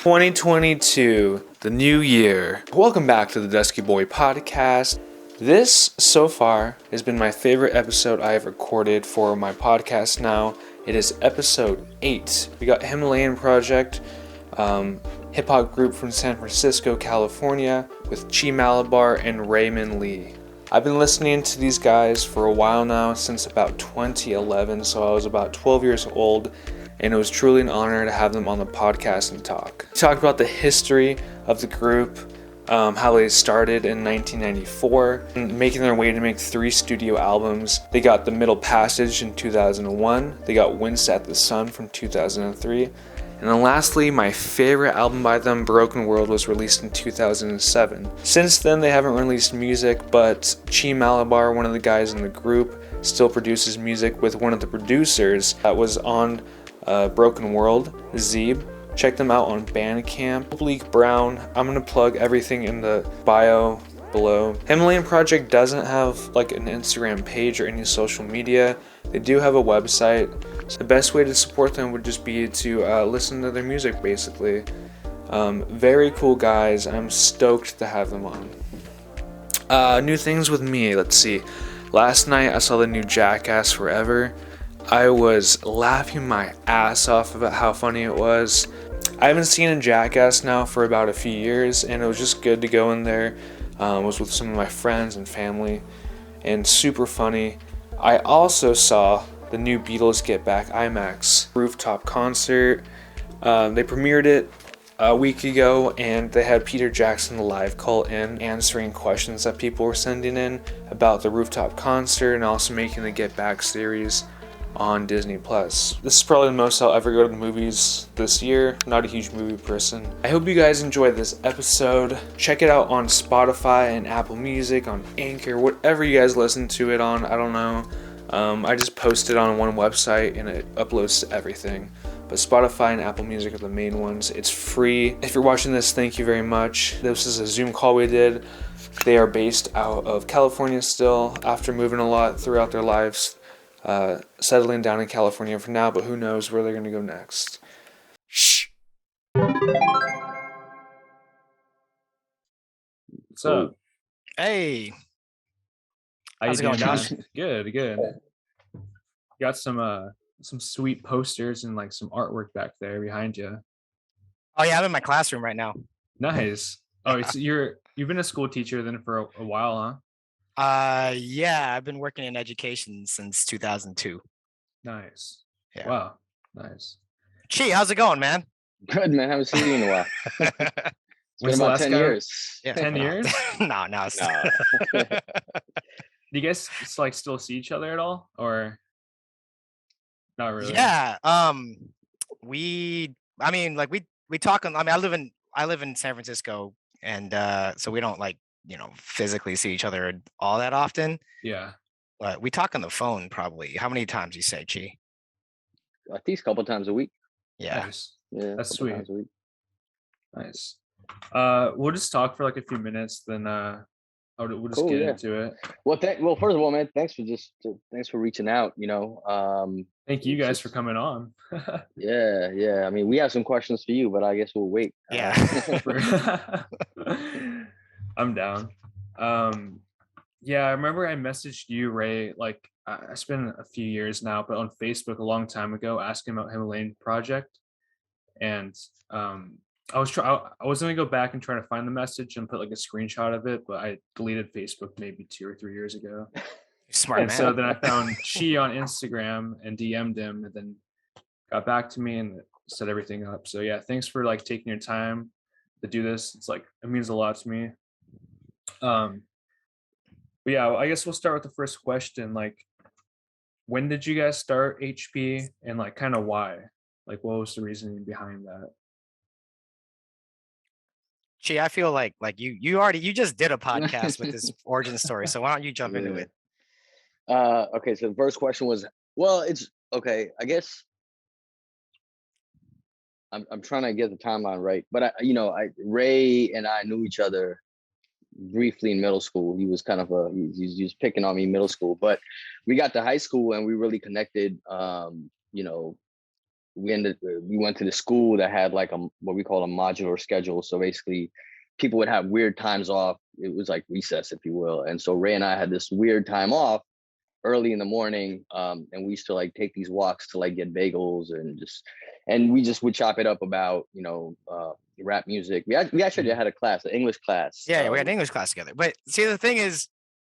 2022, the new year. Welcome back to the Dusky Boy podcast. This, so far, has been my favorite episode I have recorded for my podcast now. It is episode 8. We got Himalayan Project, hip-hop group from San Francisco, California, with Chee Malabar and Raymond Lee. I've been listening to these guys for a while now, since about 2011, so I was about 12 years old, and it was truly an honor to have them on the podcast and talk. We talked about the history of the group, how they started in 1994, and making their way to make 3 studio albums. They got The Middle Passage in 2001, they got Wince at the Sun from 2003, and then lastly, my favorite album by them, Broken World, was released in 2007. Since then, they haven't released music, but Chee Malabar, one of the guys in the group, still produces music with one of the producers that was on Broken World, Zeeb. Check them out on Bandcamp. Oblique Brown. I'm going to plug everything in the bio below. Himalayan Project doesn't have like an Instagram page or any social media. They do have a website. So the best way to support them would just be to listen to their music, basically. Very cool guys. I'm stoked to have them on. New things with me. Let's see. Last night I saw the new Jackass Forever. I was laughing my ass off about how funny it was. I haven't seen a Jackass now for about a few years, and it was just good to go in there. I was with some of my friends and family, and super funny. I also saw the new Beatles Get Back IMAX rooftop concert. They premiered it a week ago, and they had Peter Jackson live call in, answering questions that people were sending in about the rooftop concert, and also making the Get Back series on Disney+. This is probably the most I'll ever go to the movies this year. Not a huge movie person. I hope you guys enjoyed this episode. Check it out on Spotify and Apple Music, on Anchor, whatever you guys listen to it on. I don't know. I just post it on one website and it uploads to everything. But Spotify and Apple Music are the main ones. It's free. If you're watching this, thank you very much. This is a Zoom call we did. They are based out of California still, after moving a lot throughout their lives. Settling down in California for now, but who knows where they're going to go next. Shh. What's up? Hey. How's it going, Josh? Good. Got some sweet posters and like some artwork back there behind you. Oh yeah, I'm in my classroom right now. Nice. Oh, so you've been a school teacher then for a while, huh? Yeah, I've been working in education since 2002. Nice. Yeah. Wow. Nice. Chee, how's it going, man? Good, man. I haven't seen you in a while. It's been about 10 years. Yeah. 10 years? No. Do you guys like still see each other at all, or not really? Yeah. We talk. I live in San Francisco, and so we don't physically see each other all that often. Yeah. But we talk on the phone probably. How many times you say, Chee? At least a couple times a week. Yeah. Nice. Yeah. That's sweet. Nice. We'll just talk for like a few minutes, then we'll just get into it. Well, first of all, man, thanks for reaching out. Thank you guys for coming on. Yeah. I mean, we have some questions for you, but I guess we'll wait. Yeah. I'm down. Yeah, I remember I messaged you, Ray, like it's been a few years now, but on Facebook a long time ago, asking about Himalayan Project. And I was gonna go back and try to find the message and put like a screenshot of it, but I deleted Facebook maybe 2 or 3 years ago. Smart, and man. So then I found Chee on Instagram and DM'd him, and then got back to me and set everything up. So yeah, thanks for like taking your time to do this. It's like, it means a lot to me. But yeah, I guess we'll start with the first question. Like, when did you guys start HP, and like kind of why? Like, what was the reasoning behind that? Chee, I feel like you just did a podcast with this origin story, so why don't you jump into it? Okay, so the first question was, well, it's okay. I guess I'm trying to get the timeline right, but Ray and I knew each other briefly in middle school. He was kind of he was picking on me in middle school, but we got to high school and we really connected. we went to the school that had like what we call a modular schedule. So basically people would have weird times off. It was like recess, if you will. And so Ray and I had this weird time off early in the morning, and we used to like take these walks to like get bagels and we just would chop it up about rap music. We actually had a class, an English class. Yeah, we had an English class together. But see, the thing is,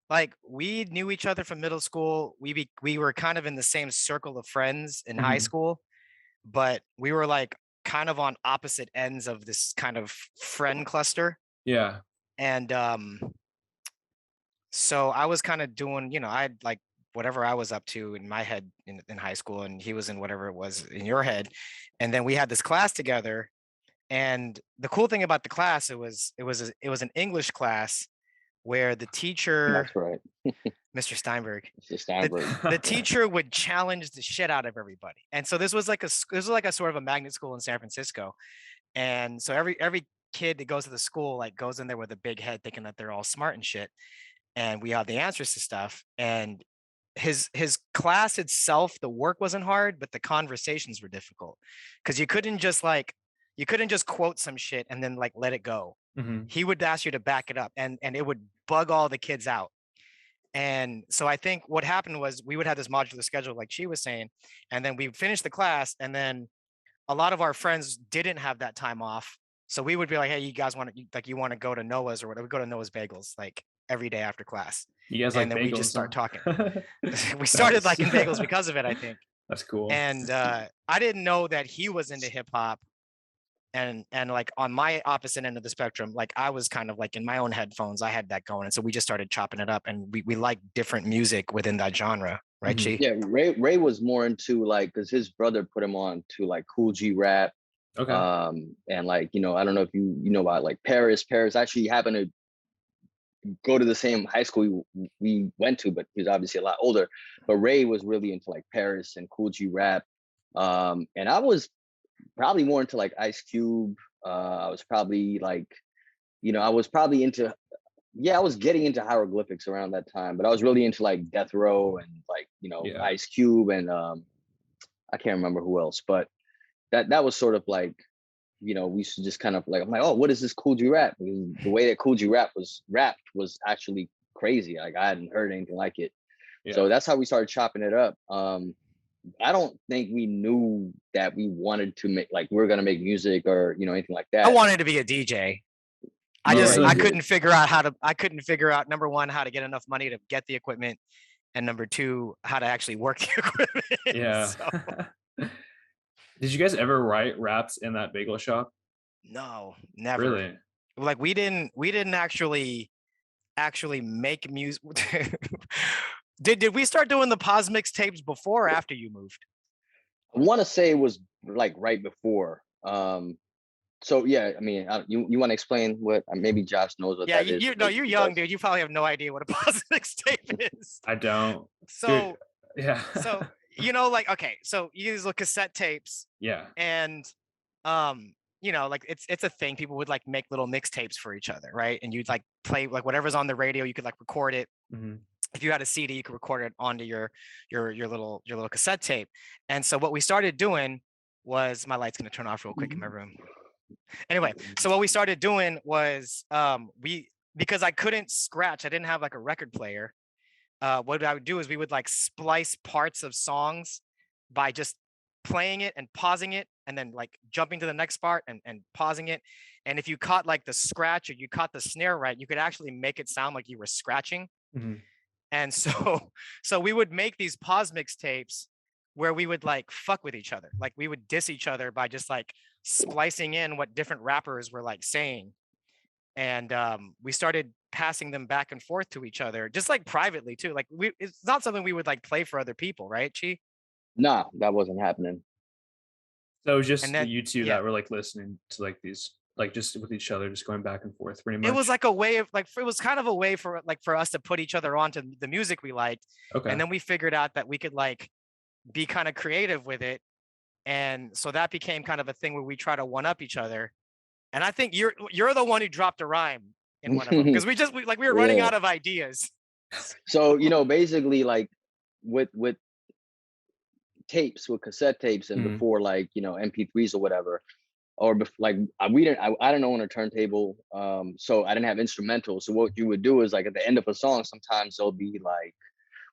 like, we knew each other from middle school. We were kind of in the same circle of friends in high school, but we were like kind of on opposite ends of this kind of friend cluster. Yeah. And so I was kind of doing, I had like whatever I was up to in my head in high school, and he was in whatever it was in your head. And then we had this class together. And the cool thing about the class, it was an English class where the teacher, That's right. Mr. Steinberg, The the teacher would challenge the shit out of everybody. And so this was like a sort of a magnet school in San Francisco. And so every kid that goes to the school like goes in there with a big head thinking that they're all smart and shit. And we have the answers to stuff. And his class itself, the work wasn't hard, but the conversations were difficult because you couldn't just quote some shit and then like let it go. He would ask you to back it up, and it would bug all the kids out. And so I think what happened was we would have this modular schedule, like she was saying, and then we finished the class, and then a lot of our friends didn't have that time off. So we would be like, hey, you guys want to go to Noah's or whatever? We go to Noah's Bagels like every day after class. You guys and like then bagels, we just start talking. We Nice. started liking bagels because of it, I think. That's cool. And I didn't know that he was into hip hop. And like on my opposite end of the spectrum, like I was kind of like in my own headphones, I had that going. And so we just started chopping it up, and we like different music within that genre. Right, Chee? Yeah, Ray was more into like, because his brother put him on to like Cool G rap. Okay. And like, I don't know if you know about like Paris. Paris actually happened to go to the same high school we went to, but he's obviously a lot older. But Ray was really into like Paris and Cool G rap. And I was probably more into like Ice Cube. I was probably like, I was probably into, I was getting into hieroglyphics around that time, but I was really into like Death Row and like, Ice Cube and I can't remember who else, but that was sort of like, we used to just kind of like, I'm like, oh, what is this Cool G rap? Because the way that Cool G rap was rapped was actually crazy. Like I hadn't heard anything like it. Yeah. So that's how we started chopping it up. I don't think we knew that we wanted to make, like, we were going to make music or, anything like that. I wanted to be a DJ. I couldn't figure out, number one, how to get enough money to get the equipment. And number two, how to actually work the equipment. Yeah. So. Did you guys ever write raps in that bagel shop? No, never. Really? Like we didn't actually make music. Did we start doing the pause mixtapes before or after you moved? I want to say it was like right before. So yeah, I mean, you want to explain what? Maybe Josh knows what that is. No, you're young, dude. You probably have no idea what a pause mixtape is. I don't. So dude, yeah. So like, okay, so you use the cassette tapes. Yeah. And like it's a thing. People would like make little mixtapes for each other, right? And you'd like play like whatever's on the radio. You could like record it. If you had a CD, you could record it onto your little cassette tape. And so what we started doing was, my light's gonna turn off real quick in my room. Anyway, so what we started doing was because I couldn't scratch, I didn't have like a record player. What I would do is we would like splice parts of songs by just playing it and pausing it and then like jumping to the next part and pausing it. And if you caught like the scratch or you caught the snare right, you could actually make it sound like you were scratching. And so we would make these pause mixtapes where we would like fuck with each other. Like we would diss each other by just like splicing in what different rappers were like saying. And we started passing them back and forth to each other, just like privately too. Like it's not something we would like play for other people, right, Chee? No, that wasn't happening. So it was just you two that were like listening to like these, like just with each other, just going back and forth pretty much. It was like a way of like, it was kind of a way for us to put each other onto the music we liked. Okay. And then we figured out that we could like be kind of creative with it. And so that became kind of a thing where we try to one up each other. And I think you're the one who dropped a rhyme in one of them because we were running out of ideas. So, basically like with tapes with cassette tapes and before like, you know, MP3s or whatever. Or like I didn't own a turntable, so I didn't have instrumentals. So what you would do is like at the end of a song, sometimes there'll be like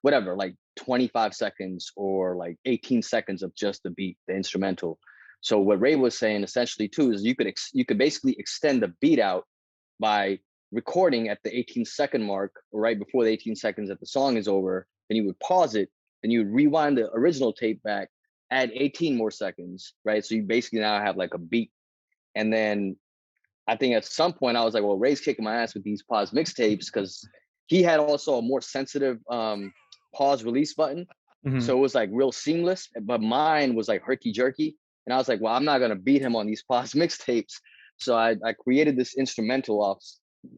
whatever, like 25 seconds or like 18 seconds of just the beat, the instrumental. So what Ray was saying essentially too is you could basically extend the beat out by recording at the 18-second mark, or right before the 18 seconds that the song is over. Then you would pause it, then you would rewind the original tape back, add 18 more seconds, right? So you basically now have like a beat. And then I think at some point I was like, well, Ray's kicking my ass with these pause mixtapes, because he had also a more sensitive pause release button. So it was like real seamless, but mine was like herky jerky. And I was like, well, I'm not gonna beat him on these pause mixtapes. So I created this instrumental off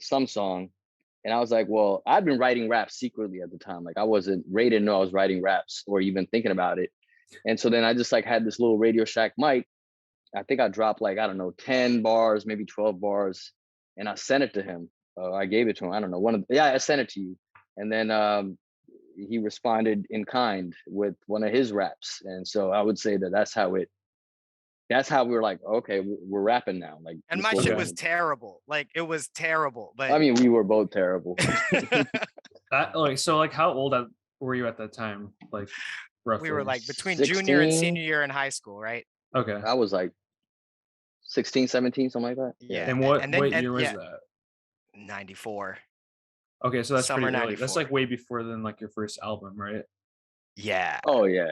some song. And I was like, well, I've been writing raps secretly at the time. Like Ray didn't know I was writing raps or even thinking about it. And so then I just like had this little Radio Shack mic. I think I dropped like, I don't know, 10 bars, maybe 12 bars. And I sent it to him. I gave it to him. I don't know. I sent it to you. And then he responded in kind with one of his raps. And so I would say that's how we were like, okay, we're rapping now. Like, and my shit was terrible. Like it was terrible. But I mean, we were both terrible. So how old were you at that time? Like roughly? We were like between 16? junior and senior year in high school, right? Okay. I was like 16, 17, something like that. Yeah. And what year was that? 94. Okay, so that's Summer pretty early. 94. That's like way before than like your first album, right? Yeah. Oh yeah.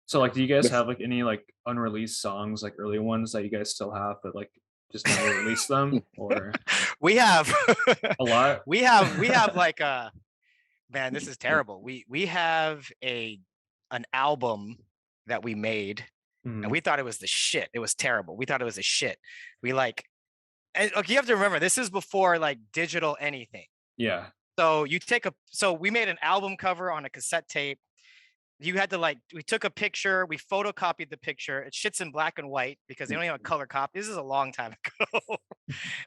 So like, do you guys have like any like unreleased songs, like early ones that you guys still have, but like just never released them? Or we have a lot. We have like man, this is terrible. We have an album that we made, and we thought it was the shit. It was terrible. We thought it was a shit. We like, and okay, you have to remember, this is before like digital anything. Yeah. So we made an album cover on a cassette tape. You had to we took a picture, we photocopied the picture. It shit's in black and white because they don't have a color copy. This is a long time ago.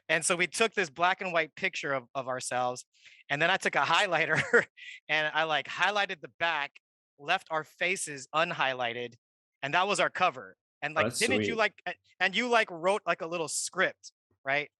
And so we took this black and white picture of ourselves. And then I took a highlighter and I like highlighted the back, left our faces unhighlighted. And that was our cover. And like, didn't you you wrote like a little script, right?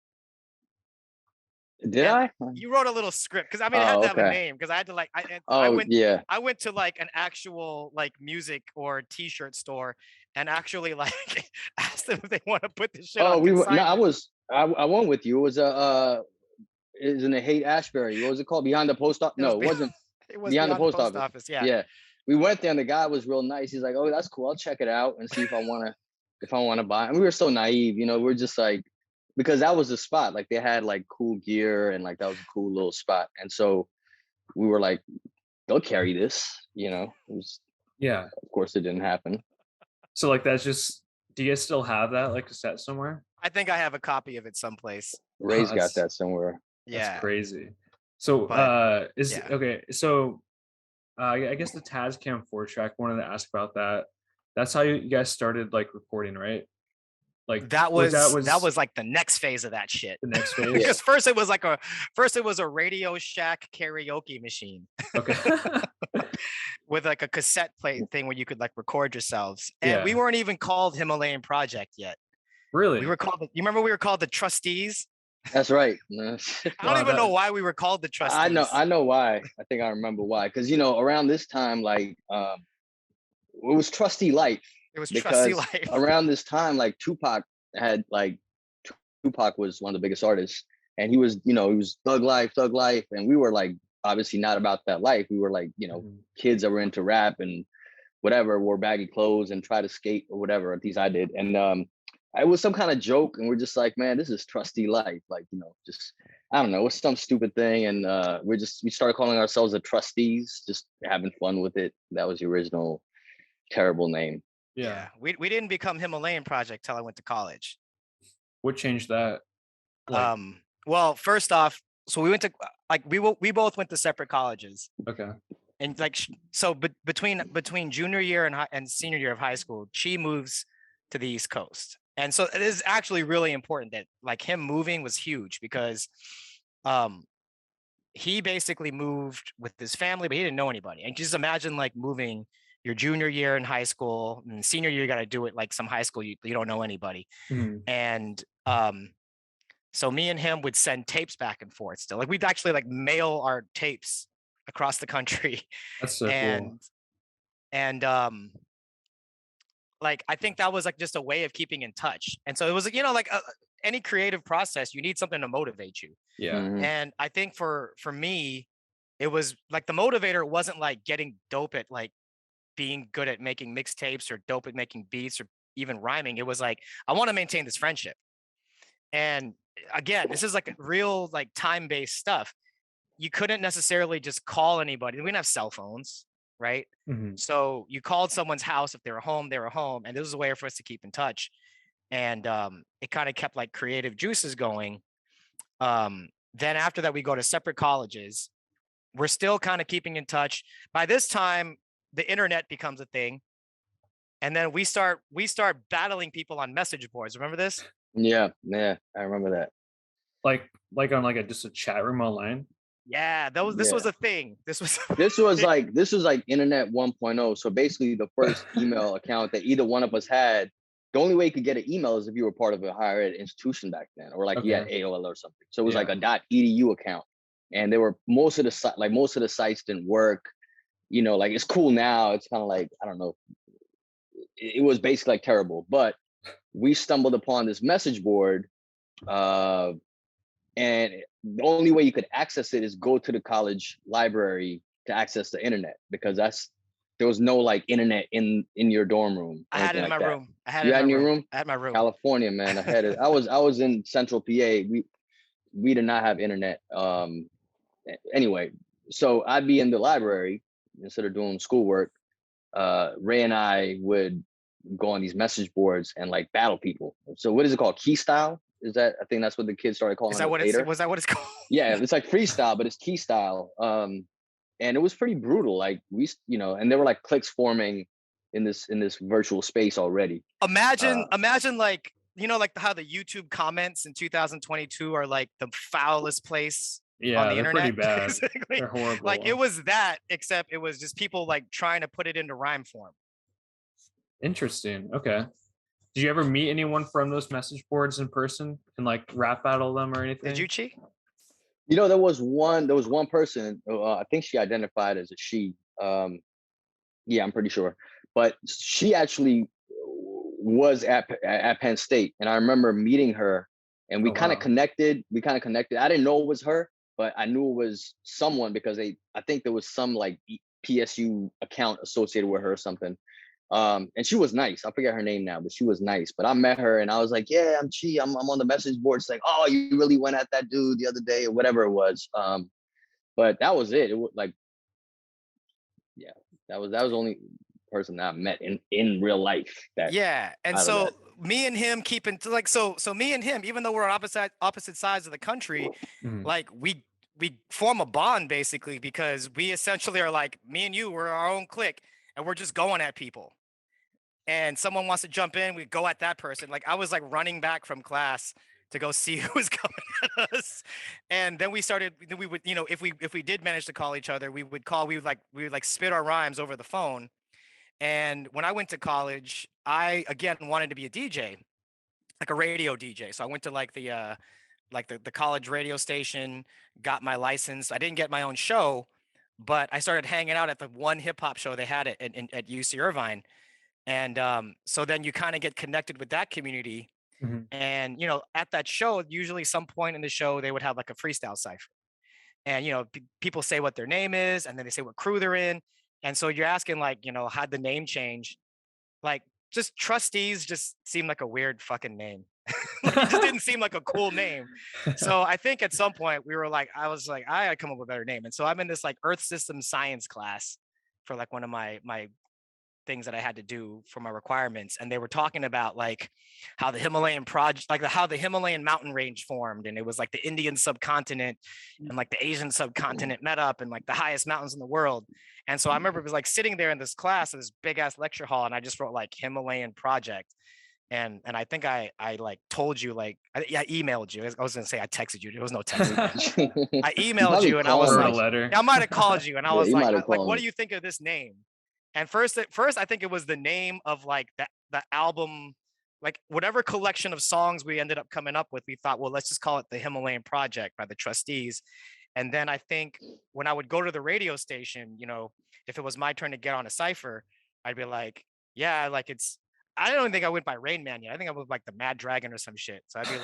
Did I? You wrote a little script because I mean, it had to have a name because I had to I went to like an actual like music or t-shirt store and actually like asked them if they want to put this shit on consignment. I went with you. It was it was in the Haight-Ashbury. What was it called? Behind the post office? No, it wasn't. It was behind the post office. Yeah. Yeah. We went there and the guy was real nice. He's like, oh, that's cool. I'll check it out and see if I want to buy it. And we were so naive, you know, we're just like, because that was the spot. Like they had like cool gear and like that was a cool little spot. And so we were like, they'll carry this, you know. Yeah. Of course it didn't happen. So like that's just, do you guys still have that like cassette somewhere? I think I have a copy of it someplace. Ray's got that somewhere. Yeah. That's crazy. So okay. So I guess the Tascam 4-track, wanted to ask about that. That's how you guys started like recording, right? Like that was like the next phase of that shit. The next phase. Because first it was a Radio Shack karaoke machine. Okay. With like a cassette plate thing where you could like record yourselves. And we weren't even called Himalayan Project yet. Really? We were called, you remember we were called the Trustees? That's right. I don't even know why we were called the Trustees. I know why. I think I remember why. Because, you know, around this time, like, it was Trustee Life. It was Trustee Life. Around this time, like, Tupac was one of the biggest artists. And he was Thug Life. And we were, like, obviously not about that life. We were, like, you know, kids that were into rap and whatever, wore baggy clothes and try to skate or whatever. At least I did. And it was some kind of joke, and we're just like, man, this is Trustee Life. Like, you know, just, I don't know, it's some stupid thing. And we started calling ourselves the Trustees, just having fun with it. That was the original terrible name. Yeah. We didn't become Himalayan Project till I went to college. What changed that? Like, well, first off, so we went to we both went to separate colleges. Okay. And like, so between junior year and senior year of high school, Chee moves to the East Coast. And so it is actually really important that like him moving was huge because he basically moved with his family, but he didn't know anybody. And just imagine like moving your junior year in high school, and senior year you got to do it like some high school you don't know anybody. And so me and him would send tapes back and forth still. Like we'd actually like mail our tapes across the country. That's so cool. And like I think that was like just a way of keeping in touch. And so it was, you know, like any creative process, you need something to motivate you. Yeah. And I think for me, it was like the motivator wasn't like getting dope at like being good at making mixtapes or dope at making beats or even rhyming. It was like, I want to maintain this friendship. And again, this is like real like time-based stuff. You couldn't necessarily just call anybody. We didn't have cell phones, right? So you called someone's house. If they were home, they were home. And this was a way for us to keep in touch. And it kind of kept like creative juices going. Then after that, we go to separate colleges. We're still kind of keeping in touch. By this time, the internet becomes a thing. And then we start battling people on message boards. Remember this? Yeah, I remember that. Like on just a chat room online. Yeah, this was a thing. This was like internet 1.0. So basically the first email account that either one of us had, the only way you could get an email is if you were part of a higher ed institution back then, or like you had AOL or something. So it was like a .edu account. And there were most of the sites didn't work. You know, like it's cool now. It's kind of like, I don't know. It was basically like terrible, but we stumbled upon this message board, and the only way you could access it is go to the college library to access the internet, because there was no like internet in your dorm room. I had it in my room. I had it in your room? I had my room. California, man. I had it. I was in Central PA. We did not have internet. Anyway, so I'd be in the library instead of doing schoolwork. Ray and I would go on these message boards and like battle people. So what is it called? Key style? I think that's what the kids started calling it later. Was that what it's called? Yeah, it's like freestyle, but it's key style. And it was pretty brutal. Like and there were like cliques forming in this virtual space already. Imagine like, you know, like how the YouTube comments in 2022 are like the foulest place on the internet. Pretty bad. They're horrible. Like it was that, except it was just people like trying to put it into rhyme form. Interesting. Okay. Did you ever meet anyone from those message boards in person and like rap battle them or anything? Did you, Chee? You know, there was one person, I think she identified as a she. Yeah, I'm pretty sure. But she actually was at Penn State. And I remember meeting her and we kind of connected. I didn't know it was her, but I knew it was someone because I think there was some like PSU account associated with her or something. And she was nice. I forget her name now, but she was nice. But I met her and I was like, yeah, I'm Chee. I'm on the message board. It's like, oh, you really went at that dude the other day or whatever it was. But that was it. It was like, yeah, that was the only person that I met in real life. And so me and him so me and him, even though we're on opposite sides of the country, like we form a bond basically because we essentially are like, me and you, we're our own clique and we're just going at people. And someone wants to jump in, we go at that person. Like I was like running back from class to go see who was coming at us. And then we would, you know, if we did manage to call each other, we would spit our rhymes over the phone. And when I went to college, I again wanted to be a DJ, like a radio DJ. So I went to like the college radio station, got my license. I didn't get my own show, but I started hanging out at the one hip hop show they had at UC Irvine. And so then you kind of get connected with that community. And, you know, at that show, usually some point in the show, they would have like a freestyle cipher. And, you know, people say what their name is, and then they say what crew they're in. And so you're asking like, you know, how'd the name change? Like just trustees just seemed like a weird fucking name. It just didn't seem like a cool name. So I think at some point I was like, I gotta come up with a better name. And so I'm in this like Earth System Science class for like one of my things that I had to do for my requirements. And they were talking about like how the Himalayan Project, like how the Himalayan mountain range formed. And it was like the Indian subcontinent and like the Asian subcontinent met up and like the highest mountains in the world. And so I remember it was like sitting there in this class in this big ass lecture hall. And I just wrote like Himalayan Project. And I think I like told you like, I emailed you. I was going to say I texted you. There was no text. I emailed you and I was like, I might have called you. And I was like, what do you think of this name? And first, I think it was the name of like the album, like whatever collection of songs we ended up coming up with. We thought, well, let's just call it the Himalayan Project by the Trustees. And then I think when I would go to the radio station, you know, if it was my turn to get on a cipher, I'd be like, yeah, like it's. I don't think I went by Rain Man yet. I think I was like the Mad Dragon or some shit. So I'd be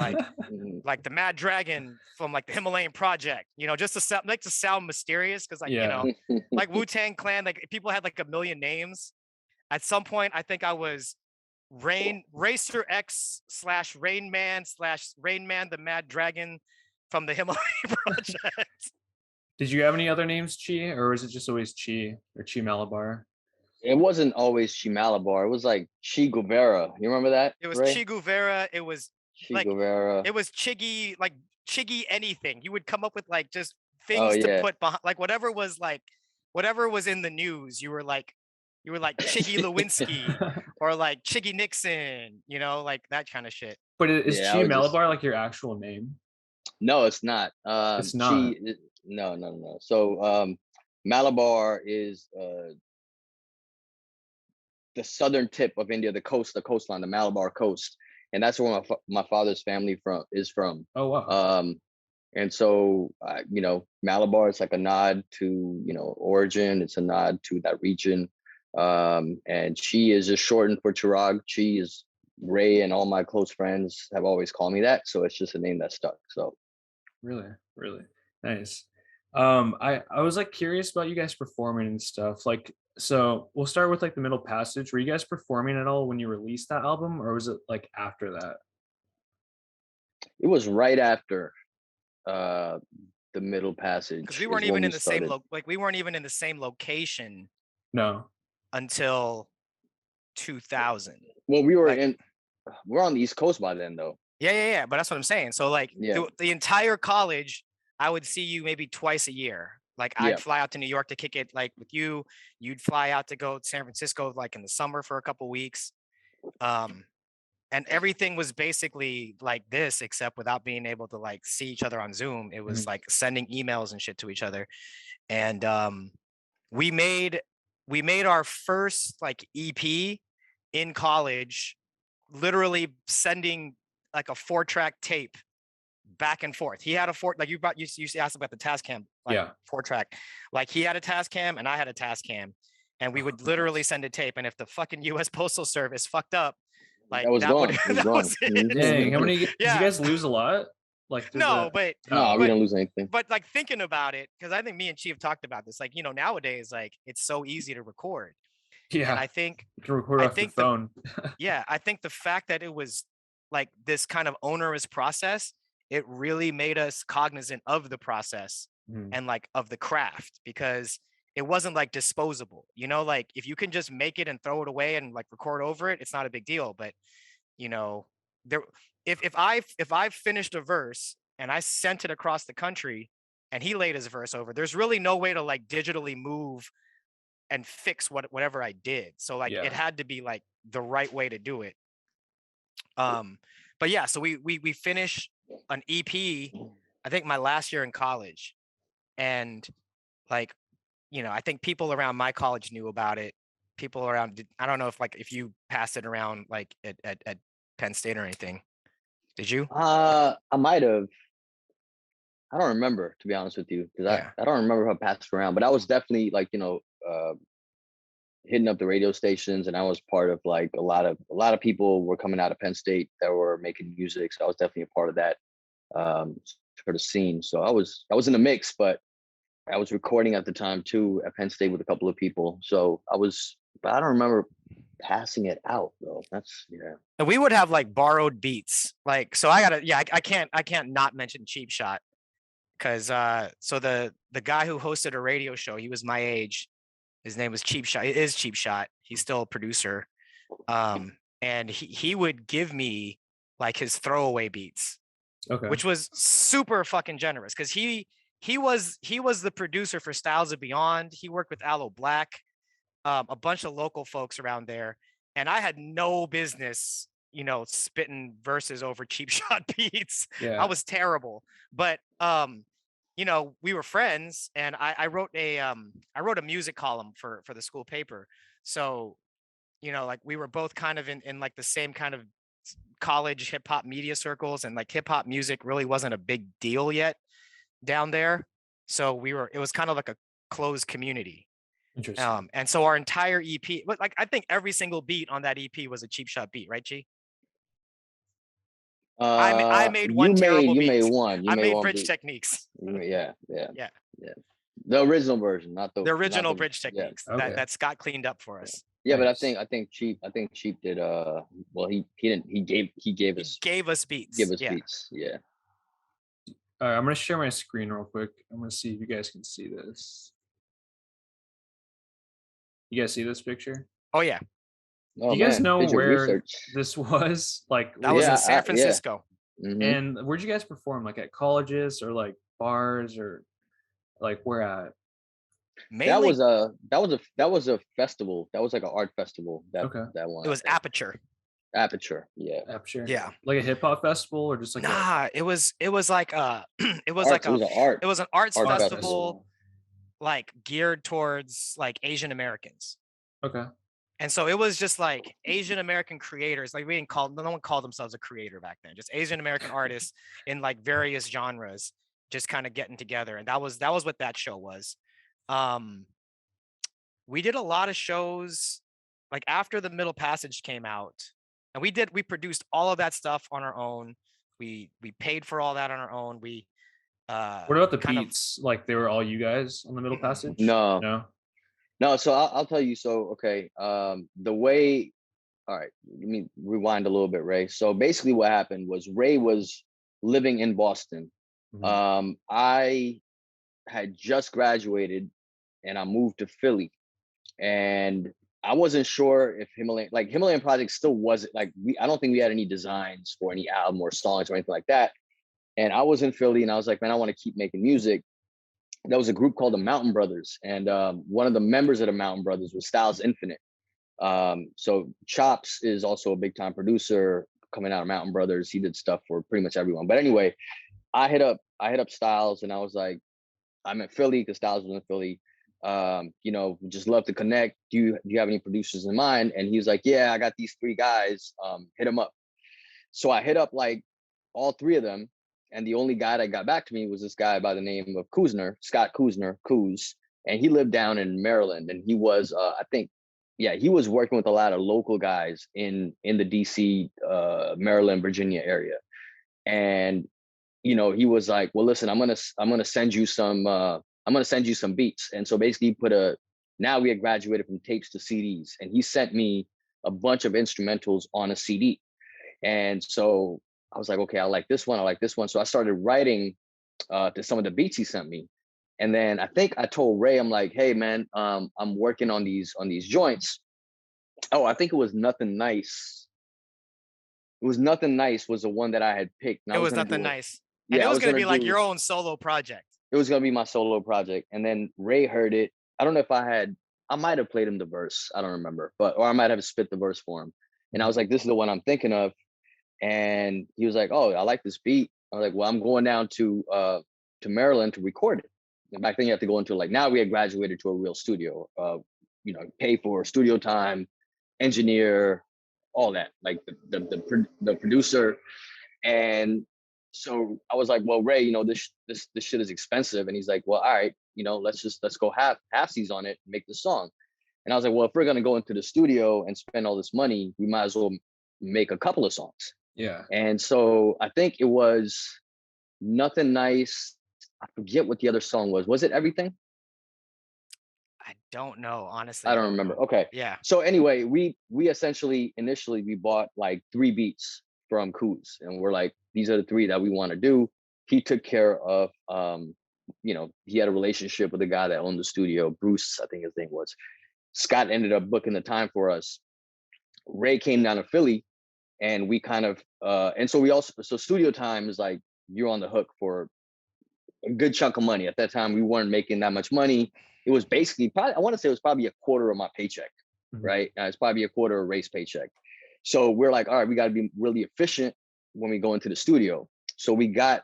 like the Mad Dragon from like the Himalayan Project, you know, just to sound mysterious, because like you know, like Wu-Tang Clan, like people had like a million names. At some point, I think I was Racer X / Rain Man / Rain Man the Mad Dragon from the Himalayan Project. Did you have any other names, Chee, or was it just always Chee or Chee Malabar? It wasn't always Chee Malabar. It was like Che Guevara. You remember that? It was Ray? Che Guevara. It was Che like Guevara. it was Chiggy, like Chiggy anything. You would come up with like just things to put behind, like whatever was in the news. You were like Chiggy Lewinsky or like Chiggy Nixon, you know, like that kind of shit. But is Chee Malabar like your actual name? No, it's not. It's not. No. So Malabar is the southern tip of India, the coastline, the Malabar coast, and that's where my father's family is from. Oh wow. And so you know, Malabar is like a nod to, you know, origin. It's a nod to that region. And Chee is just shortened for Chirag. Chee is Ray, and all my close friends have always called me that, so it's just a name that stuck. So really nice. I was like curious about you guys performing and stuff. Like, so we'll start with like the Middle Passage. Were you guys performing at all when you released that album, or was it like after that? It was right after the Middle Passage. Because we weren't even in the same we weren't even in the same location. No. Until 2000. Well, we're on the East Coast by then, though. Yeah. But that's what I'm saying. So like the entire college, I would see you maybe twice a year. Like I'd fly out to New York to kick it like with you. You'd fly out to go to San Francisco like in the summer for a couple weeks. And everything was basically like this, except without being able to like see each other on Zoom. It was like sending emails and shit to each other. And we made our first like EP in college, literally sending like a 4-track tape back and forth. He had a you asked about the Tascam, like 4-track. Like he had a Tascam and I had a Tascam, and we would literally send a tape. And if the fucking U.S. Postal Service fucked up, like that was it. Dang, how many? Did you guys lose a lot? Like we didn't lose anything. But like thinking about it, because I think me and Chief talked about this. Like, you know, nowadays, like it's so easy to record. Yeah, and I think you can record off the phone. I think the fact that it was like this kind of onerous process, it really made us cognizant of the process and like of the craft, because it wasn't like disposable. You know, like if you can just make it and throw it away and like record over it, it's not a big deal. But you know, if I finished a verse and I sent it across the country and he laid his verse over, there's really no way to like digitally move and fix whatever I did. So like it had to be like the right way to do it. But yeah, so we finished an EP, I think my last year in college, and like, you know, I think people around my college knew about it. People around, I don't know if you passed it around like at Penn State or anything. Did you? I might have. I don't remember, to be honest with you, because I don't remember if I passed around, but I was definitely like, you know, hitting up the radio stations, and I was part of like a lot of people were coming out of Penn State that were making music, so I was definitely a part of that sort of scene. So I was in the mix, but I was recording at the time too at Penn State with a couple of people. So but I don't remember passing it out though. And we would have like borrowed beats. Like, so I can't not mention Cheap Shot, because so the guy who hosted a radio show, he was my age. His name was Cheap Shot. It is Cheap Shot. He's still a producer. And he would give me like his throwaway beats, which was super fucking generous, because he was the producer for Styles of Beyond. He worked with Aloe Black, a bunch of local folks around there, and I had no business, you know, spitting verses over Cheap Shot beats. I was terrible, but you know, we were friends, and I wrote a music column for the school paper. So, you know, like we were both kind of in like the same kind of college hip hop media circles, and like hip hop music really wasn't a big deal yet down there. So it was kind of like a closed community. Interesting. And so our entire EP, but like I think every single beat on that EP was a Cheap Shot beat, right, G? I made one terrible you beat. made one. You I made made one Bridge beat. Techniques. Yeah. Yeah. The original version, not The original Bridge yeah. Techniques Okay. that Scott cleaned up for us. Yeah, Nice. but I think Cheap did well he didn't he gave He gave us beats. beats. Yeah. All right, I'm gonna share my screen real quick. I'm gonna see if you guys can see this. You guys see this picture? Oh yeah. Oh, Do you guys man, know did your where research. this was? Like, That was Yeah, in San Francisco. Mhm. and where'd you guys perform? Like at colleges or like bars or like where at? Mainly That was a festival. That was like an art festival. Okay. That one. it was Aperture. Aperture. Yeah. Aperture. Yeah. Like a hip hop festival or just like Nah, it was like it was Arts, like it was an arts art festival like geared towards like Asian Americans. Okay. And so it was just like Asian American creators. Like no one called themselves a creator back then. Just Asian American artists in like various genres, just kind of getting together. And that was what that show was. We did a lot of shows like after the Middle Passage came out, and we produced all of that stuff on our own. We paid for all that on our own. What about the beats? Like they were all you guys on the Middle Passage? No. So I'll tell you. So okay, the way. All right, let me rewind a little bit, Ray. So basically, what happened was Ray was living in Boston. Mhm. I had just graduated, and I moved to Philly, and I wasn't sure if Himalayan Project still wasn't like I don't think we had any designs for any album or songs or anything like that. And I was in Philly, and I was like, man, I want to keep making music. There was a group called the Mountain Brothers, and one of the members of the Mountain Brothers was Styles Infinite. So Chops is also a big time producer coming out of Mountain Brothers. He did stuff for pretty much everyone. But anyway, I hit up Styles, and I was like, I'm in Philly because Styles was in Philly. Just love to connect. Do you have any producers in mind? And he was like, yeah, I got these 3 guys. Hit them up. So I hit up like all 3 of them. And the only guy that got back to me was this guy by the name of Scott Kuzner, and he lived down in Maryland. And he was, he was working with a lot of local guys in the DC, Maryland, Virginia area. And, he was like, well, listen, I'm gonna send you some beats. And so basically now we had graduated from tapes to CDs, and he sent me a bunch of instrumentals on a CD. And so I was like, okay, I like this one. So I started writing to some of the beats he sent me. And then I think I told Ray, I'm like, hey man, I'm working on these joints. Oh, I think it was Nothing Nice. It was Nothing Nice was the one that I had picked. It was Nothing Nice. Yeah, and it was going to be like your own solo project. It was going to be my solo project. And then Ray heard it. I don't know if I might have played him the verse. I don't remember, or I might have spit the verse for him. And I was like, this is the one I'm thinking of. And he was like, oh, I like this beat. I was like, well, I'm going down to Maryland to record it. And back then you have to go into now we had graduated to a real studio, pay for studio time, engineer, all that, like the producer. And so I was like, well, Ray, this shit is expensive. And he's like, well, all right, let's go halfsies on it, make the song. And I was like, well, if we're going to go into the studio and spend all this money, we might as well make a couple of songs. Yeah. And so I think it was Nothing Nice. I forget what the other song was. Was it Everything? I don't know, honestly. I don't remember. Okay. Yeah. So anyway, we initially we bought like 3 beats from Kuz, and we're like, these are the 3 that we want to do. He took care of he had a relationship with the guy that owned the studio, Bruce, I think his name was. Scott ended up booking the time for us. Ray came down to Philly, and we kind of and so studio time is like you're on the hook for a good chunk of money. At that time, we weren't making that much money. It was basically I want to say it was probably a quarter of my paycheck, right? It's probably a quarter of Ray's paycheck. So we're like, all right, we got to be really efficient when we go into the studio. So we got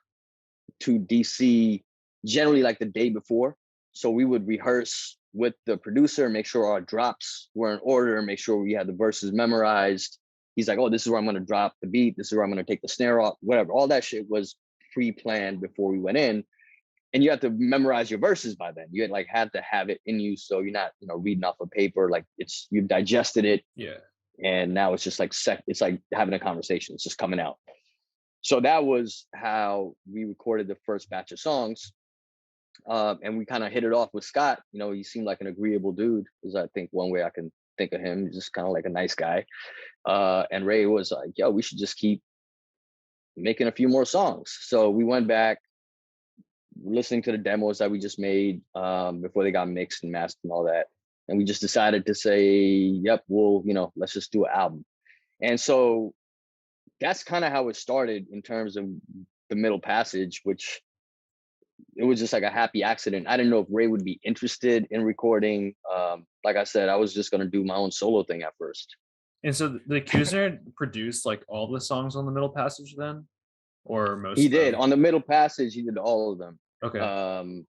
to DC generally like the day before. So we would rehearse with the producer, make sure our drops were in order, make sure we had the verses memorized. He's like, oh, this is where I'm going to drop the beat. This is where I'm going to take the snare off, whatever. All that shit was pre-planned before we went in. And you have to memorize your verses by then. You like had to have it in you, so you're not, reading off a paper. Like you've digested it. Yeah. And now it's just like it's like having a conversation. It's just coming out. So that was how we recorded the first batch of songs. And we kind of hit it off with Scott. He seemed like an agreeable dude, is I think one way I can think of him. He's just kind of like a nice guy. And Ray was like, yo, we should just keep making a few more songs. So we went back, listening to the demos that we just made before they got mixed and mastered and all that. And we just decided to say, yep, we'll, let's just do an album. And so that's kind of how it started in terms of the Middle Passage, which it was just like a happy accident. I didn't know if Ray would be interested in recording. Like I said, I was just going to do my own solo thing at first. And so the Accuser produced like all the songs on the Middle Passage then? Or most He of them? did. On the Middle Passage, he did all of them. Okay.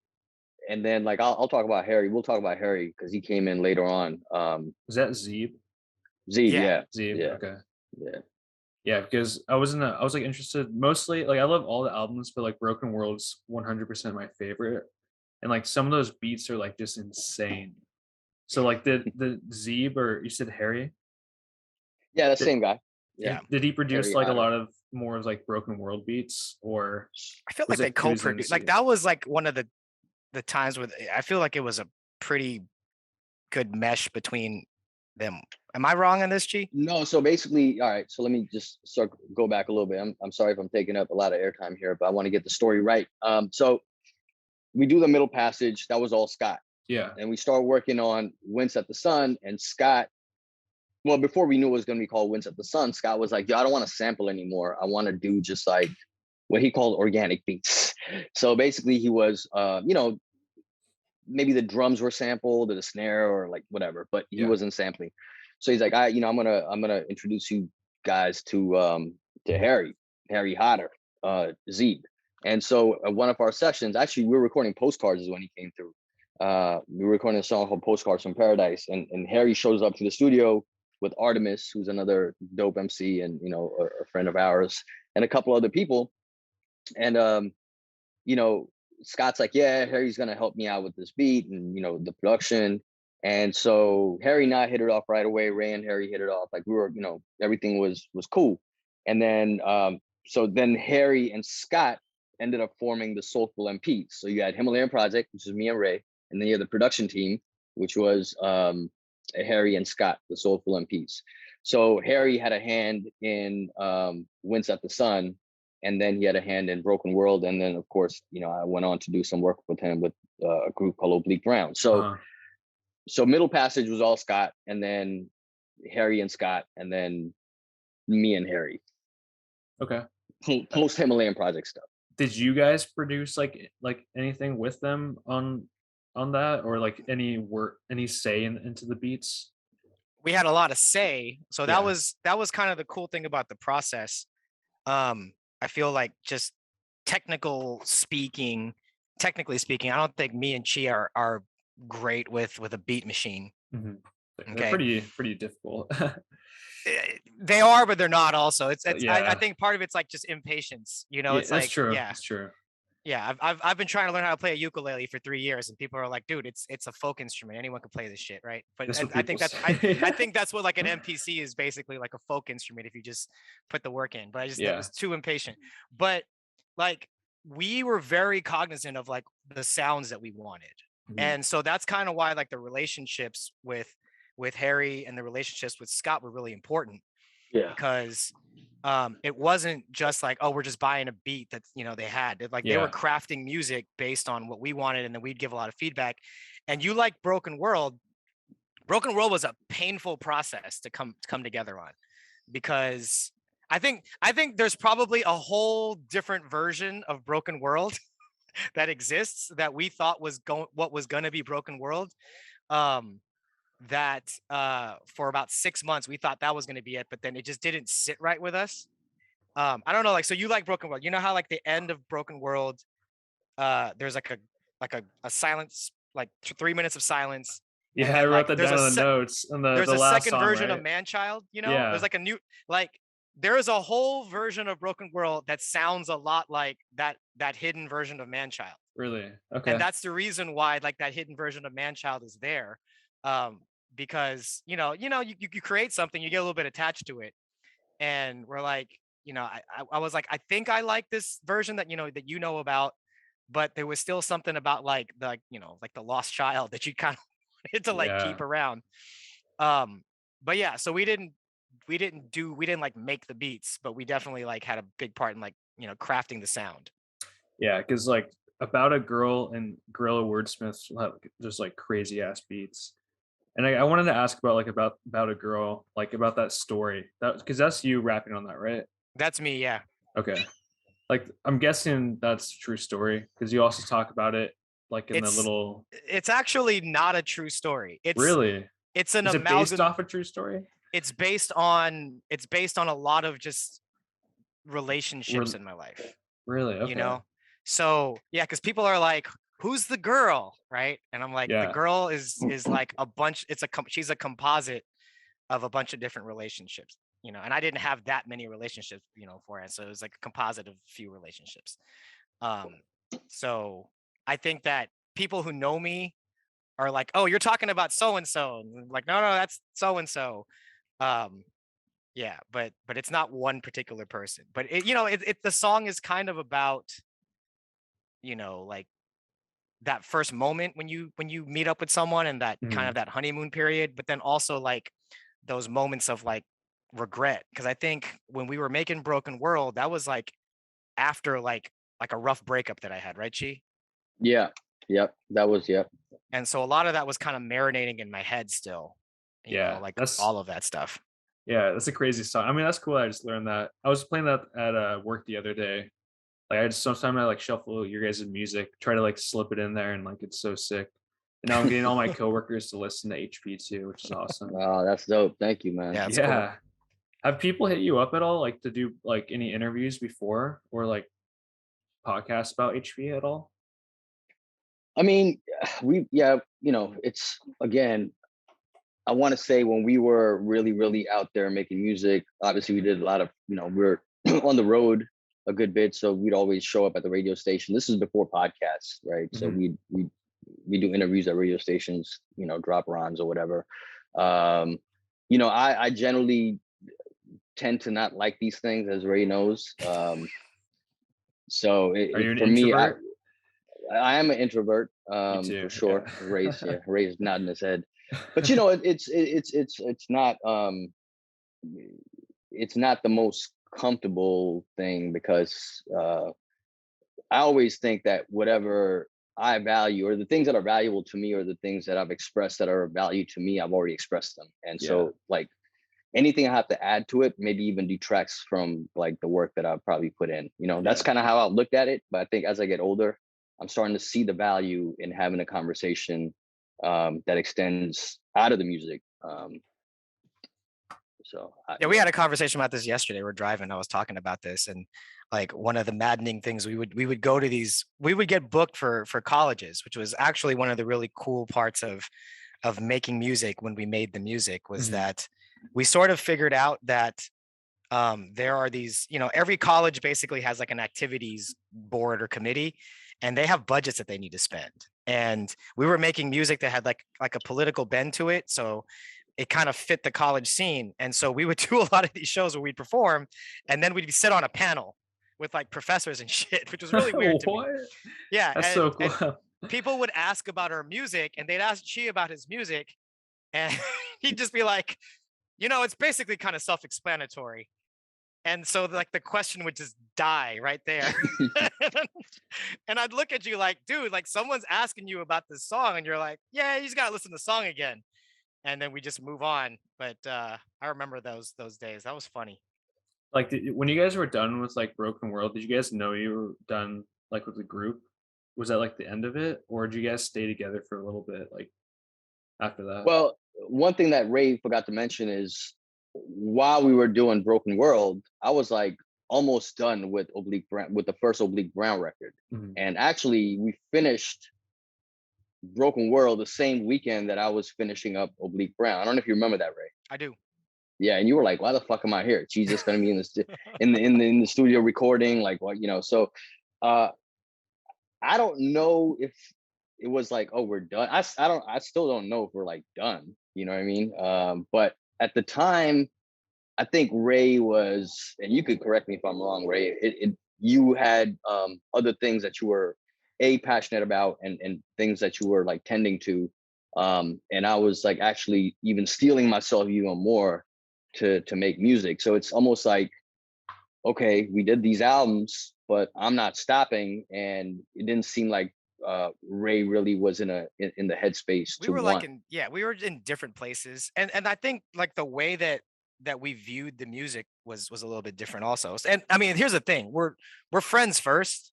And then like I'll talk about Harry. We'll talk about Harry because he came in later on. Was that Zeeb? Zeeb, yeah. Zeeb, yeah. Okay. Yeah. Yeah, because I was like interested mostly, like I love all the albums, but like Broken World's 100% my favorite. And like some of those beats are like just insane. So like the Zeeb, or you said Harry? Yeah, the same guy. Yeah. Did he produce Harry like Otter. a lot of more of like Broken World beats, or I feel was like they it Kuza and co-produced. Like Zeeb? that was like one of the times where I feel like it was a pretty good mesh between them. Am I wrong on this, Chee? No, so basically, all right. So let me just go back a little bit. I'm sorry if I'm taking up a lot of airtime here, but I want to get the story right. So we do the Middle Passage. That was all Scott. Yeah. And we started working on Wince at the Sun, and Scott, well, before we knew it was going to be called Wince at the Sun, Scott was like, yo, I don't want to sample anymore. I want to do just like what he called organic beats. So basically he was, maybe the drums were sampled or the snare or like whatever, but he wasn't sampling. So he's like, I'm gonna introduce you guys to Harry Hotter, Zeeb. And so at one of our sessions, actually we were recording Postcards is when he came through. We were recording a song called Postcards from Paradise, and Harry shows up to the studio with Artemis, who's another dope MC and a friend of ours, and a couple other people. And Scott's like, yeah, Harry's gonna help me out with this beat and the production. And so Harry and I hit it off right away. Ray and Harry hit it off. Like we were, everything was cool. And then so then Harry and Scott ended up forming the Soulful MPs. So you had Himalayan Project, which is me and Ray, and then you had the production team, which was Harry and Scott, the Soulful MPs. So Harry had a hand in Wince at the Sun, and then he had a hand in Broken World. And then, of course, I went on to do some work with him with a group called Oblique Brown. So, so Middle Passage was all Scott, and then Harry and Scott, and then me and Harry. Okay. Post Himalayan Project stuff. Did you guys produce like anything with them on that, or like any work, any say into the beats? We had a lot of say. So that was kind of the cool thing about the process. I feel like just technically speaking, I don't think me and Chee are great with a beat machine. Mm-hmm. Okay. They're pretty difficult. They are, but they're not also. It's yeah. I think part of it's like just impatience, it's that's like, true. Yeah, that's true. Yeah, I've been trying to learn how to play a ukulele for 3 years, and people are like, dude, it's a folk instrument. Anyone can play this shit, right? But I think I think that's what like an MPC is basically, like a folk instrument if you just put the work in. But I was too impatient. But like we were very cognizant of like the sounds that we wanted. Mm-hmm. And so that's kind of why like the relationships with Harry and the relationships with Scott were really important. Yeah. Because it wasn't just like, oh, we're just buying a beat that they had. They were crafting music based on what we wanted, and then we'd give a lot of feedback. And you like Broken World was a painful process to come together on, because I think there's probably a whole different version of Broken World that exists that we thought was what was going to be Broken World. That for about 6 months we thought that was going to be it, but then it just didn't sit right with us. I don't know, like, so you like Broken World, how like the end of Broken World, there's like a silent like 3 minutes of silence. Yeah, and I then, wrote like, that there's down a on the notes. And there's the a last second song, version right? of Man-Child, you know? Yeah. There's like a new, like, there is a whole version of Broken World that sounds a lot like that hidden version of Man-Child. Really? Okay. And that's the reason why, like, that hidden version of Man-Child is there. Because you create something, you get a little bit attached to it. And we're like, I was like, I think I like this version that you know about, but there was still something about like the lost child that you kind of wanted to like keep around. But yeah, so we didn't like make the beats, but we definitely like had a big part in like crafting the sound. Yeah, because like About a Girl and Gorilla Wordsmiths will have just like crazy ass beats. And I wanted to ask about about a girl, like about that story. That because that's you rapping on that, right? That's me, yeah. Okay. Like I'm guessing that's a true story because you also talk about it like in the little. It's actually not a true story. Really? It's an Is it based amalgam. off a true story? It's based on a lot of just relationships in my life. Really? Okay. So yeah, because people are like, who's the girl, right? And I'm like, the girl is like a bunch. She's a composite of a bunch of different relationships, and I didn't have that many relationships, beforehand. So it was like a composite of few relationships. So I think that people who know me are like, oh, you're talking about so and so, like, no, that's so and so. Yeah, but it's not one particular person. But the song is kind of about, like that first moment when you meet up with someone and that kind of that honeymoon period, but then also like those moments of like regret. Because I think when we were making Broken World, that was like after like a rough breakup that I had, right, Chee? Yeah. Yep. That was, yep. And so a lot of that was kind of marinating in my head still. Like that's all of that stuff. Yeah, that's a crazy song. I mean, that's cool. I just learned that. I was playing that at work the other day. Like I just sometimes I like shuffle your guys' music, try to like slip it in there, and like it's so sick. And now I'm getting all my coworkers to listen to HP too, which is awesome. Oh, that's dope. Thank you, man. Yeah. Cool. Have people hit you up at all, like to do like any interviews before or like podcasts about HP at all? I mean, it's again, I want to say when we were really, really out there making music, obviously we did a lot of, we're on the road a good bit. So we'd always show up at the radio station. This is before podcasts, right? So we do interviews at radio stations, drop runs or whatever. I generally tend to not like these things, as Ray knows. So for me, I am an introvert, for sure. Yeah. Ray's nodding his head. But it's not the most comfortable thing because I always think that whatever I value or the things that are valuable to me or the things that I've expressed that are of value to me, I've already expressed them. And so like anything I have to add to it, maybe even detracts from like the work that I've probably put in. That's kind of how I looked at it. But I think as I get older, I'm starting to see the value in having a conversation that extends out of the music. We had a conversation about this yesterday. We're driving. I was talking about this, and like one of the maddening things we would go to these. We would get booked for colleges, which was actually one of the really cool parts of making music when we made the music was that we sort of figured out that there are these, every college basically has like an activities board or committee, and they have budgets that they need to spend. And we were making music that had like a political bend to it. So it kind of fit the college scene. And so we would do a lot of these shows where we'd perform and then we'd sit on a panel with like professors and shit, which was really weird to me. Yeah. That's so cool. People would ask about our music and they'd ask Chee about his music and he'd just be like, it's basically kind of self-explanatory. And so like the question would just die right there. And I'd look at you like, dude, like someone's asking you about this song and you're like, yeah, you just got to listen to the song again. And then we just move on. But I remember those days. That was funny. Like when you guys were done with like Broken World, did you guys know you were done like with the group? Was that like the end of it? Or did you guys stay together for a little bit like after that? Well, one thing that Ray forgot to mention is while we were doing Broken World, I was like almost done with Oblique Brown, with the first Oblique Brown record. And actually we finished Broken World the same weekend that I was finishing up Oblique Brown. I don't know if you remember that, Ray. I do. Yeah, and you were like, "Why the fuck am I here? She's just gonna be in the studio recording, like what, you know?" So, I don't know if it was like, "Oh, we're done." I still don't know if we're like done. You know what I mean? But at the time, I think Ray was, and you could correct me if I'm wrong, Ray. You had other things that you were passionate about, and things that you were like tending to, and I was like actually even stealing myself even more to make music. So it's almost like, okay, we did these albums, but I'm not stopping, and it didn't seem like Ray really was in the headspace We to were want. we were in different places, and I think like the way that we viewed the music was a little bit different also. And I mean, here's the thing: we're friends first.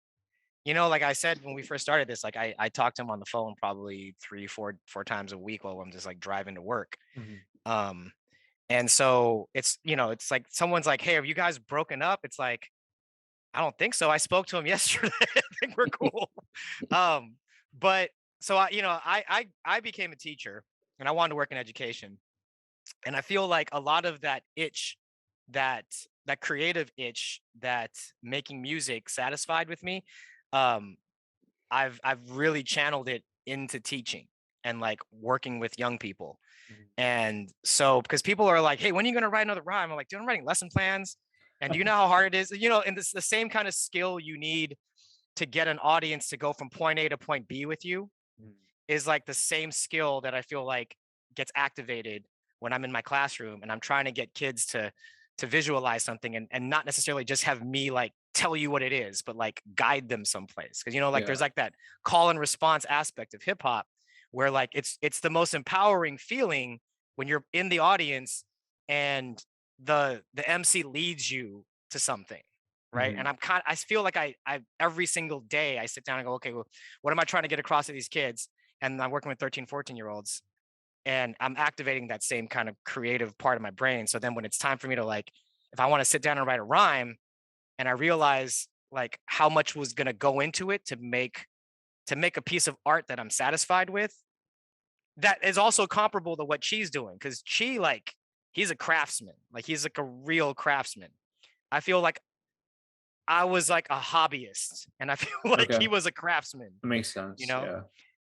You know, like I said when we first started this, like I talked to him on the phone probably four times a week while I'm just like driving to work. Um, and so it's, you know, it's like someone's like, "Hey, have you guys broken up?" It's like, I don't think so. I spoke to him yesterday. I think we're cool. But so I became a teacher, and I wanted to work in education. And I feel like a lot of that itch, that creative itch that making music satisfied with me, um, I've really channeled it into teaching and like working with young people. And so, because people are like, "Hey, when are you going to write another rhyme?" I'm like, "Dude, I'm writing lesson plans." And do you know how hard it is? You know, and this the same kind of skill you need to get an audience to go from point A to point B with you is like the same skill that I feel like gets activated when I'm in my classroom and I'm trying to get kids to visualize something, and not necessarily just have me like tell you what it is, but like guide them someplace. Because, you know, like there's like that call and response aspect of hip hop where like it's the most empowering feeling when you're in the audience and the MC leads you to something, right? And I feel like I every single day I sit down and go, okay, well, what am I trying to get across to these kids? And I'm working with 13, 14-year-olds, and I'm activating that same kind of creative part of my brain. So then when it's time for me to like, if I want to sit down and write a rhyme, and I realize like how much was going to go into it to make a piece of art that I'm satisfied with, that is also comparable to what Chee's doing. Because Chee, like, he's a craftsman. Like, he's like a real craftsman. I feel like I was like a hobbyist, and I feel like he was a craftsman. That makes sense. You know? Yeah.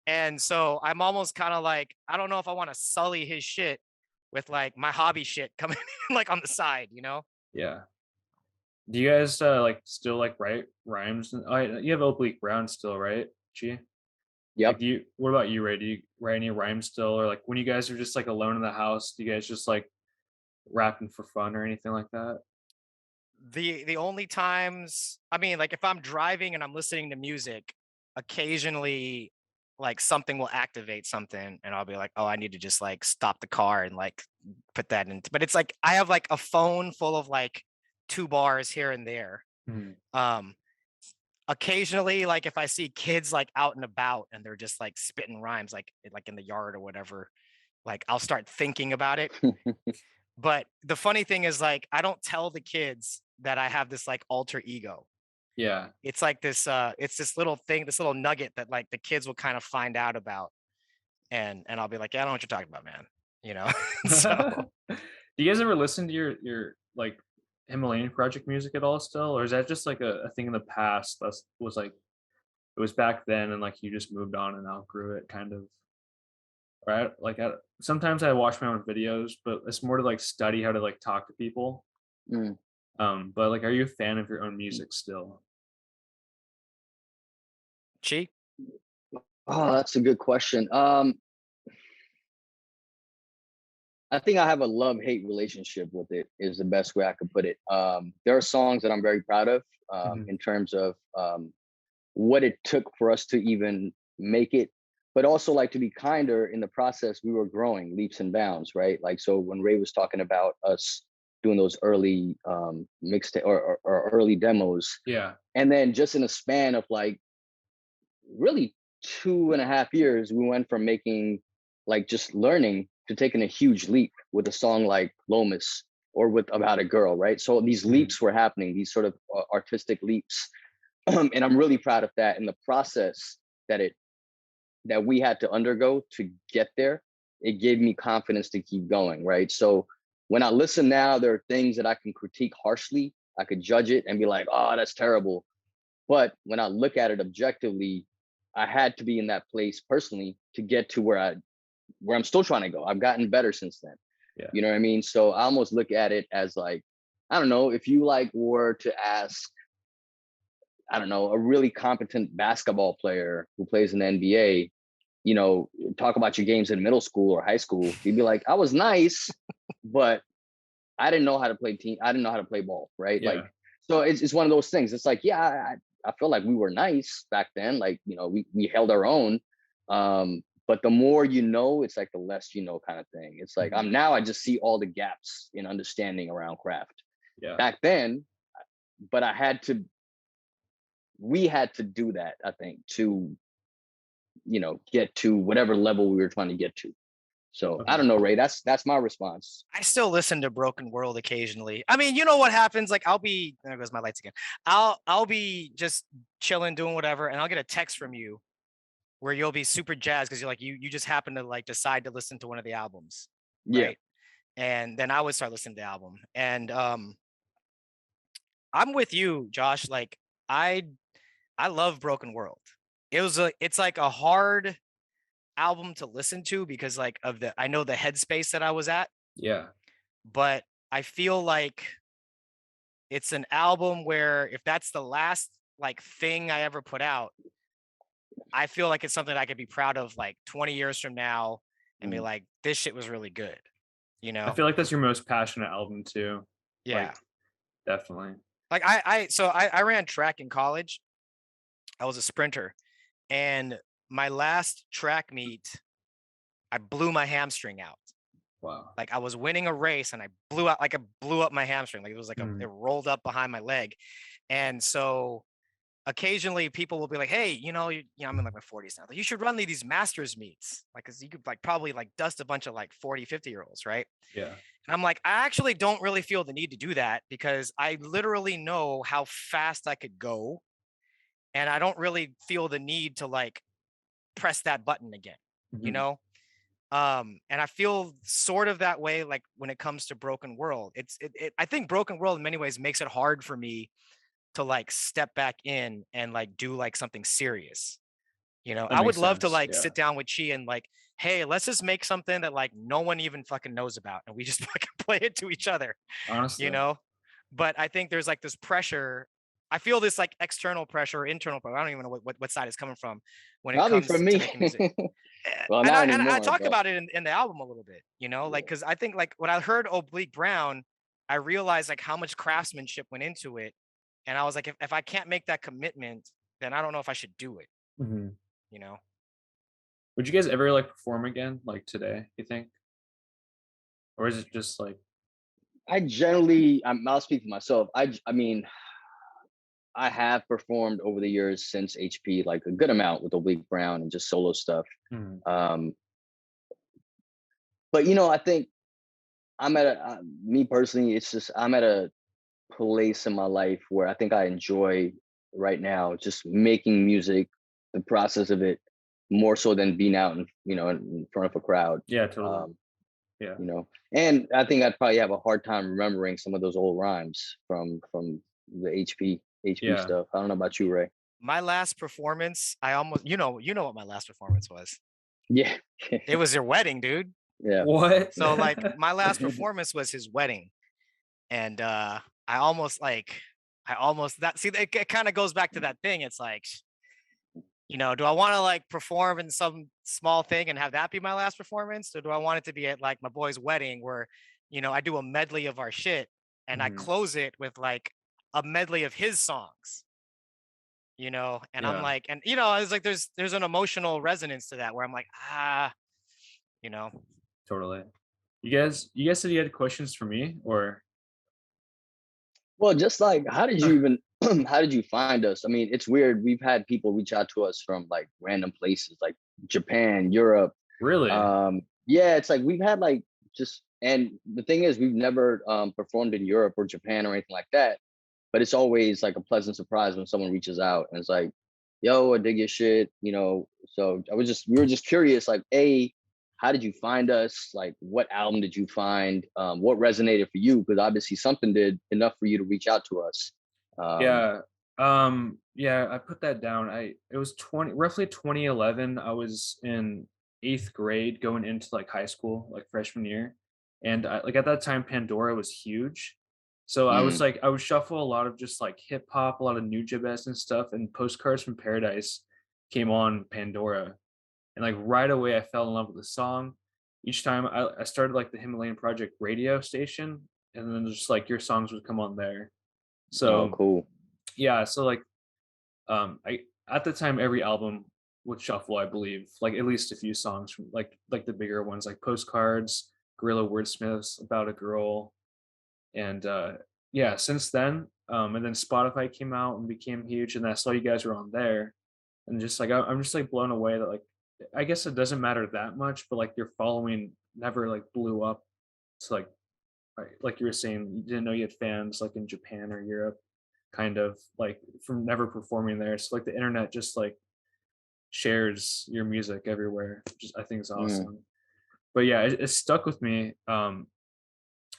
And so I'm almost kind of like, I don't know if I want to sully his shit with like my hobby shit coming in like on the side, you know? Yeah. Do you guys like still like write rhymes? You have Oblique Brown still, right? Gee. Yep. Like, what about you, Ray? Do you write any rhymes still, or like when you guys are just like alone in the house, do you guys just like rapping for fun or anything like that? The only times, I mean, like if I'm driving and I'm listening to music, occasionally like something will activate something, and I'll be like, oh, I need to just like stop the car and like put that in. But it's like I have like a phone full of like 2 bars here and there. Um, occasionally, like if I see kids like out and about and they're just like spitting rhymes like in the yard or whatever, like I'll start thinking about it. But the funny thing is, like, I don't tell the kids that I have this like alter ego. Yeah. It's like this it's this little thing, this little nugget that like the kids will kind of find out about, and I'll be like, "Yeah, I don't know what you're talking about, man." You know? So Do you guys ever listen to your like Himalayan Project music at all still, or is that just like a thing in the past that was like it was back then and like you just moved on and outgrew it kind of? Right? Like sometimes I watch my own videos, but it's more to like study how to like talk to people. Mm. But like, are you a fan of your own music still? Chee? Oh, that's a good question. I think I have a love-hate relationship with it, is the best way I could put it. There are songs that I'm very proud of, in terms of what it took for us to even make it, but also like to be kinder in the process. We were growing leaps and bounds, right? Like, so when Ray was talking about us doing those early mixtape or early demos, Yeah. and then just in a span of like really 2.5 years, we went from making like just learning to taking a huge leap with a song like Lomas, or with About a Girl, right? So these leaps were happening, these sort of artistic leaps. And I'm really proud of that, in the process that it that we had to undergo to get there, it gave me confidence to keep going, right? So when I listen now, there are things that I can critique harshly. I could judge it and be like, oh, that's terrible. But when I look at it objectively, I had to be in that place personally to get to where I'm still trying to go. I've gotten better since then. Yeah. You know what I mean? So I almost look at it as like, I don't know, if you like were to ask, I don't know, a really competent basketball player who plays in the NBA, you know, talk about your games in middle school or high school, you'd be like, I was nice, but I didn't know how to play team. I didn't know how to play ball, right? Yeah. Like, so it's one of those things. It's like, yeah, I feel like we were nice back then. Like, you know, we held our own. But the more you know, it's like the less you know kind of thing. It's like I just see all the gaps in understanding around craft. Yeah. Back then, but we had to do that, I think, to, you know, get to whatever level we were trying to get to. So I don't know, Ray, that's my response. I still listen to Broken World occasionally. I mean, you know what happens? Like there goes my lights again. I'll be just chilling, doing whatever, and I'll get a text from you where you'll be super jazzed because you're like, you just happen to like decide to listen to one of the albums. Right. Yeah. And then I would start listening to the album. And I'm with you, Josh. Like I love Broken World. It's like a hard album to listen to because like I know the headspace that I was at. Yeah. But I feel like it's an album where if that's the last like thing I ever put out, I feel like it's something I could be proud of like 20 years from now and be like, this shit was really good. You know? I feel like that's your most passionate album too. Yeah. Like, definitely. Like I ran track in college. I was a sprinter, and my last track meet, I blew my hamstring out. Wow. Like I was winning a race and I blew up my hamstring. Like it was like it rolled up behind my leg. And so occasionally people will be like, hey, you know, I'm in like my 40s now. Like, you should run these masters meets. Like, cause you could like probably like dust a bunch of like 40, 50-year-olds, right? Yeah. And I'm like, I actually don't really feel the need to do that because I literally know how fast I could go. And I don't really feel the need to like press that button again, you know? And I feel sort of that way, like when it comes to Broken World. I think Broken World in many ways makes it hard for me to like step back in and like do like something serious. You know, I would love to like sit down with Chee and like, hey, let's just make something that like no one even fucking knows about and we just fucking play it to each other. Honestly, you know. But I think there's like this pressure. I feel this like external pressure, internal pressure. I don't even know what side it's coming from when it comes to making music. Well, and I talk about it in the album a little bit, you know, like because I think like when I heard Oblique Brown, I realized like how much craftsmanship went into it, and I was like, if I can't make that commitment, then I don't know if I should do it. You know. Would you guys ever like perform again, like today? You think, or is it just like? I'll speak for myself. I mean, I have performed over the years since HP, like a good amount with Oblique Brown and just solo stuff. But you know, I think I'm at me personally, it's just, I'm at a place in my life where I think I enjoy right now, just making music, the process of it more so than being out and, you know, in front of a crowd. Yeah, totally. Yeah. You know, and I think I'd probably have a hard time remembering some of those old rhymes from the HP stuff. I don't know about you, Ray. My last performance, I almost, you know what my last performance was. Yeah. It was your wedding, dude. Yeah. What? So like my last performance was his wedding. And I almost it kind of goes back to that thing. It's like, you know, do I want to like perform in some small thing and have that be my last performance? Or do I want it to be at like my boy's wedding where, you know, I do a medley of our shit and I close it with like a medley of his songs, you know? And I'm like, and you know, it's like, there's an emotional resonance to that where I'm like, you know. Totally. You guys said you had questions for me or? Well, just like, how did you find us? I mean, it's weird. We've had people reach out to us from like random places, like Japan, Europe. Really? Yeah, it's like we've had like and the thing is, we've never performed in Europe or Japan or anything like that. But it's always like a pleasant surprise when someone reaches out and it's like, yo, I dig your shit. You know, So we were just curious, like, how did you find us? Like, what album did you find? What resonated for you? Because obviously something did enough for you to reach out to us. Yeah. Yeah, I put that down. It was roughly 2011. I was in 8th grade going into like high school, like freshman year. And like at that time Pandora was huge. So I was like I would shuffle a lot of just like hip hop, a lot of new jabez and stuff, and Postcards from Paradise came on Pandora. And like right away I fell in love with the song. Each time I started like the Himalayan Project radio station, and then just like your songs would come on there. Oh, So cool. yeah, so like I at the time every album would shuffle, I believe, like at least a few songs from like the bigger ones, like Postcards, Guerrilla Wordsmiths, About a Girl, and yeah, since then, and then Spotify came out and became huge, and I saw you guys were on there, and just like I'm just like blown away that like I guess it doesn't matter that much, but like your following never like blew up to like you were saying, you didn't know you had fans like in Japan or Europe, kind of like from never performing there. So like the internet just like shares your music everywhere, which is, I think is awesome. But yeah, it stuck with me. I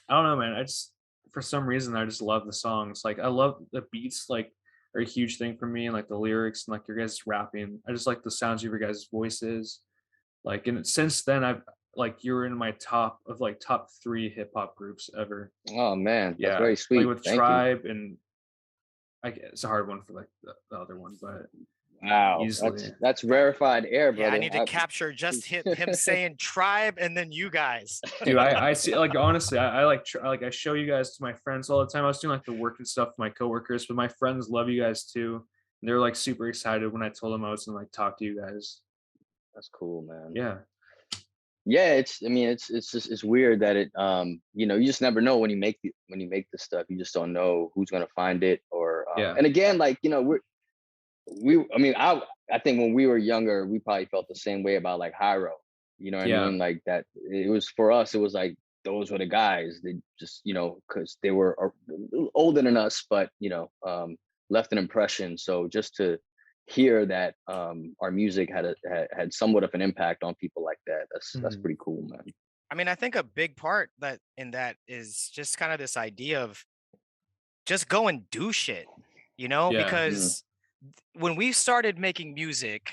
don't know, man. I just for some reason I just love the songs. Like I love the beats, like are a huge thing for me, and like the lyrics and like your guys rapping. I just like the sounds of your guys' voices. Like and since then I've like you're in my top 3 hip hop groups ever. Oh man, that's Yeah, very like sweet. with Thank you. Tribe and it's a hard one for like the other one, but Wow, easily. that's rarefied air, brother. Yeah, I need to capture just him saying Tribe and then you guys. Dude, I see, like honestly, I like I show you guys to my friends all the time. I was doing like the work and stuff with my coworkers, but my friends love you guys too. And they're like super excited when I told them I was gonna like talk to you guys. That's cool, man. Yeah. Yeah, it's just it's weird that it you know, you just never know when you make this stuff. You just don't know who's gonna find it or Yeah. and again, like, you know, I think when we were younger, we probably felt the same way about like Hyro. You know what I mean? Like that it was for us, it was like those were the guys. They just, you know, because they were older than us, but you know, left an impression. So just to hear that our music had somewhat of an impact on people like that, that's pretty cool, man. I mean, I think a big part in that is just kind of this idea of just go and do shit, you know, because when we started making music,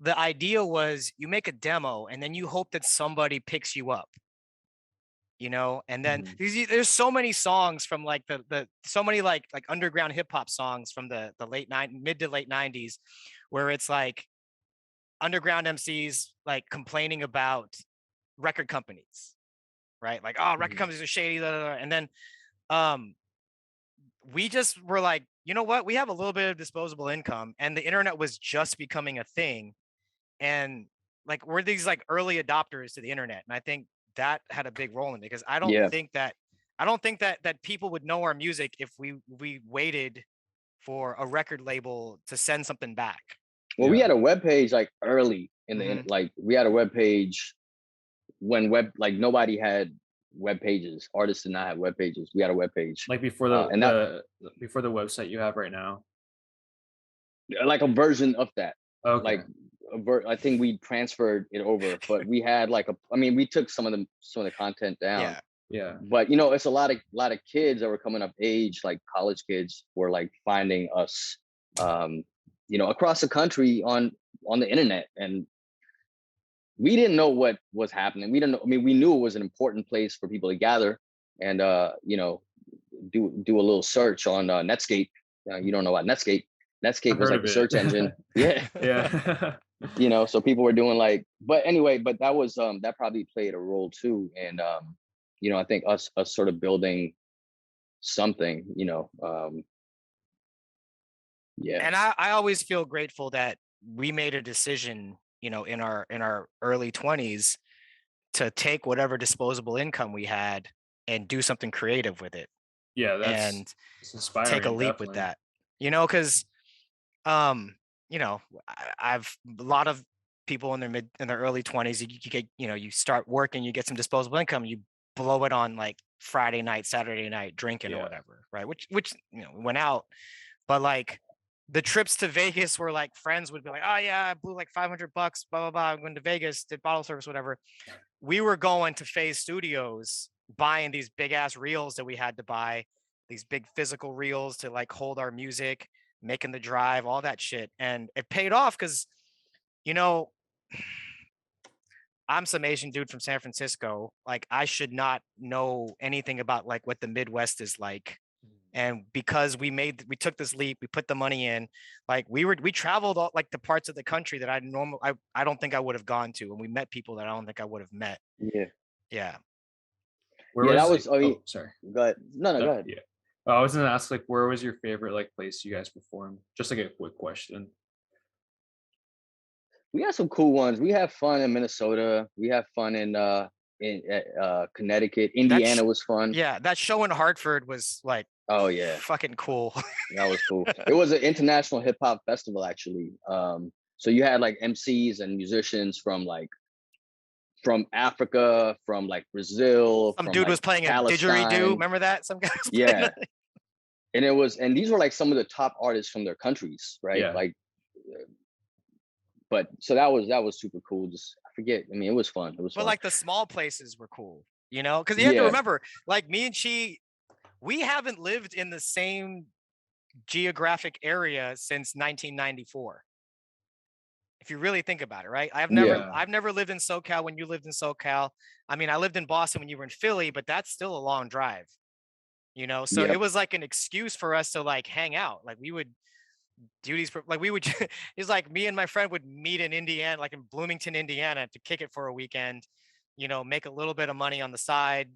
the idea was you make a demo and then you hope that somebody picks you up, you know, and then there's so many songs from like the so many like underground hip hop songs from the mid to late 90s where it's like underground MCs like complaining about record companies, right? Like, oh, record companies are shady, blah, blah, blah. And then we just were like, you know what? We have a little bit of disposable income, and the internet was just becoming a thing. And like, we're these like early adopters to the internet. And I think that had a big role in it because I don't think that people would know our music if we waited for a record label to send something back. Well, we had a webpage like early in the like we had a webpage when nobody had web pages. Artists did not have web pages. We had a web page like before before the website you have right now, like a version of that. Okay. Like I think we transferred it over, but we had like we took some of the content down. Yeah. But you know, it's a lot of kids that were coming up age, like college kids, were like finding us, you know, across the country on the internet, and we didn't know what was happening. We didn't know. I mean, we knew it was an important place for people to gather and you know, do a little search on Netscape. You don't know about Netscape. Netscape was like the search engine. Yeah. Yeah. You know, so people were doing like, but anyway, but that was that probably played a role too. And you know, I think us sort of building something, you know, yeah. And I always feel grateful that we made a decision, you know, in our early 20s to take whatever disposable income we had and do something creative with it. Yeah, that's inspiring. Take a leap definitely. with that, you know, because you know, I've a lot of people in their early 20s, you get, you know, you start working, you get some disposable income, you blow it on like Friday night, Saturday night drinking or whatever, right? Which you know, went out, but like the trips to Vegas were like friends would be like, oh yeah, I blew like $500, blah, blah, blah. I'm going to Vegas, did bottle service, whatever. We were going to Phase Studios, buying these big ass reels that we had to buy, these big physical reels to like hold our music, making the drive, all that shit. And it paid off because, you know, I'm some Asian dude from San Francisco. Like I should not know anything about like what the Midwest is like. And because we took this leap, we put the money in, like we traveled all like the parts of the country that I don't think I would have gone to. And we met people that I don't think I would have met. Yeah. Yeah. That was, I mean, sorry. Go ahead. No, go ahead. Yeah. I was gonna ask, like, where was your favorite like place you guys performed? Just like a quick question. We had some cool ones. We had fun in Minnesota. We had fun in Connecticut. Indiana was fun. Yeah, that show in Hartford was like, oh yeah, fucking cool. That was cool. It was an international hip hop festival actually. So you had like MCs and musicians from Africa, from like Brazil. Some dude was playing Palestine. a didgeridoo. Remember that? Some guy was playing and these were like some of the top artists from their countries, right? Yeah. Like, but so that was super cool. Just I forget. I mean, it was fun. It was. But fun. like the small places were cool, you know, because you have to remember, like me and Chee, we haven't lived in the same geographic area since 1994. If you really think about it, right? I've never lived in SoCal when you lived in SoCal. I mean, I lived in Boston when you were in Philly, but that's still a long drive, you know? So it was like an excuse for us to like hang out. Like we would do these, like we would, it's like me and my friend would meet in Indiana, like in Bloomington, Indiana, to kick it for a weekend, you know, make a little bit of money on the side,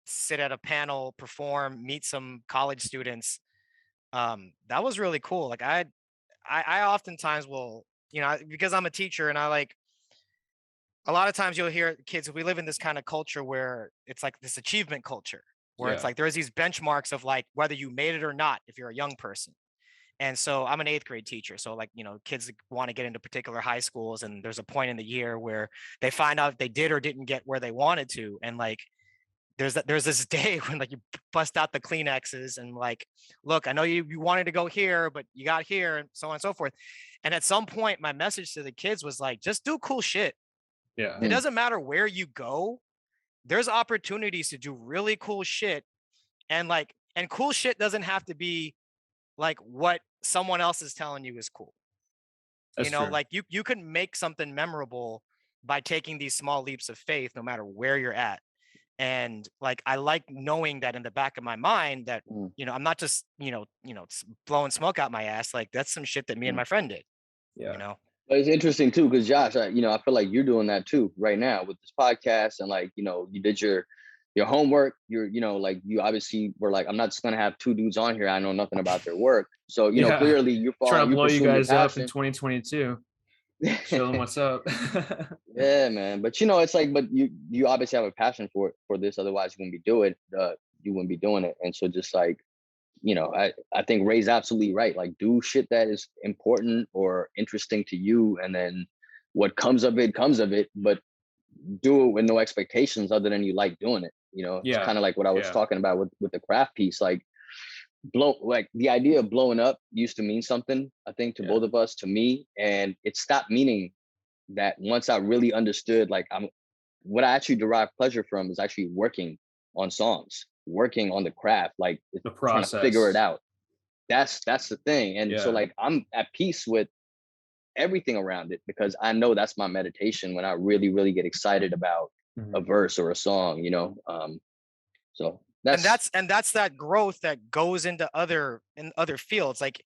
sit at a panel, perform, meet some college students. That was really cool. Like I oftentimes will, you know, because I'm a teacher and I like, a lot of times you'll hear kids, we live in this kind of culture where it's like this achievement culture, where it's like there's these benchmarks of like whether you made it or not if you're a young person. And so I'm an 8th grade teacher. So like, you know, kids want to get into particular high schools and there's a point in the year where they find out if they did or didn't get where they wanted to. And like, there's this day when like you bust out the Kleenexes and like, look, I know you wanted to go here, but you got here and so on and so forth. And at some point, my message to the kids was like, just do cool shit. Yeah. It doesn't matter where you go. There's opportunities to do really cool shit. And cool shit doesn't have to be like what someone else is telling you is cool. That's true. Like you can make something memorable by taking these small leaps of faith, no matter where you're at. And like, I like knowing that in the back of my mind that, you know, I'm not just, you know, blowing smoke out my ass. Like that's some shit that me and my friend did, you know? But it's interesting too, because Josh, you know, I feel like you're doing that too right now with this podcast and like, you know, you did your homework. You're, you know, like you obviously were like, I'm not just going to have 2 dudes on here. I know nothing about their work. So, you know, clearly you're trying to blow you guys up in 2022. Show them what's up. Yeah, man. But you know, it's like, but you obviously have a passion for this. Otherwise, you wouldn't be doing it. And so, just like, you know, I think Ray's absolutely right. Like, do shit that is important or interesting to you, and then what comes of it comes of it. But do it with no expectations other than you like doing it. You know, it's kind of like what I was talking about with the craft piece. Like, the idea of blowing up used to mean something, I think, to both of us, to me, and it stopped meaning that once I really understood, like, what I actually derive pleasure from is actually working on songs, working on the craft, like the process, trying to figure it out. That's the thing. And so like, I'm at peace with everything around it because I know that's my meditation when I really, really get excited about a verse or a song, you know? So that's that growth that goes into other fields. Like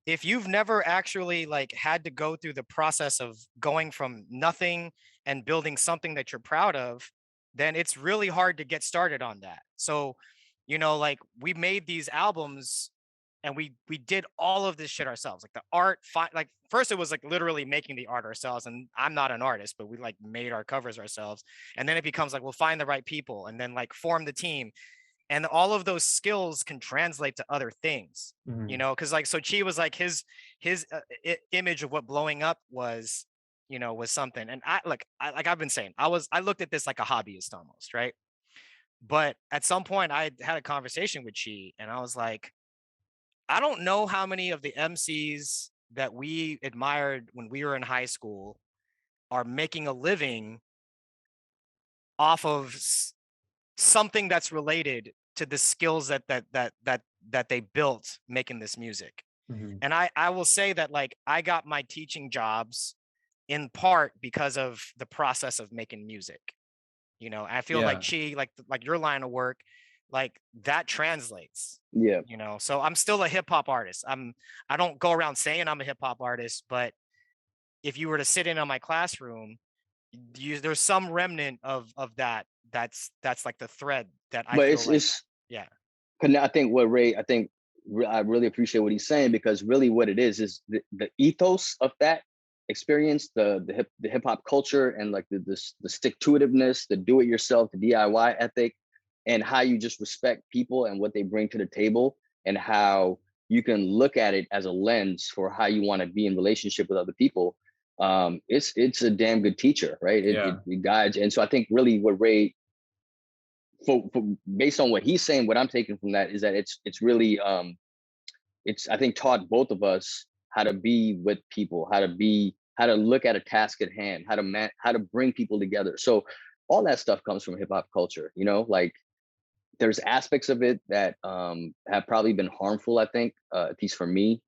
if you've never actually like had to go through the process of going from nothing and building something that you're proud of, then it's really hard to get started on that. So, you know, like we made these albums and we did all of this shit ourselves. Like the art, like first it was like literally making the art ourselves. And I'm not an artist, but we like made our covers ourselves. And then it becomes like, we'll find the right people and then like form the team. And all of those skills can translate to other things, you know, because like, so Chee was like his image of what blowing up was, you know, was something. And I've been saying, I looked at this like a hobbyist almost, right? But at some point I had a conversation with Chee and I was like, I don't know how many of the MCs that we admired when we were in high school are making a living off of something that's related to the skills that they built making this music. And I will say that, like, I got my teaching jobs in part because of the process of making music. You know, I feel like Chee, like your line of work, like that translates. Yeah. You know, so I'm still a hip hop artist. I don't go around saying I'm a hip hop artist, but if you were to sit in on my classroom, there's some remnant of that. That's like the thread that I feel like. Yeah. I think I really appreciate what he's saying, because really what it is the ethos of that experience, the hip hop culture, and like the stick to itiveness, the do it yourself, the DIY ethic, and how you just respect people and what they bring to the table, and how you can look at it as a lens for how you want to be in relationship with other people. It's a damn good teacher, right? It guides. And so I think really what Ray, for based on what he's saying, what I'm taking from that is that it's really it's, I think, taught both of us how to be with people, how to look at a task at hand, how to bring people together. So all that stuff comes from hip hop culture, you know, like there's aspects of it that have probably been harmful, I think, at least for me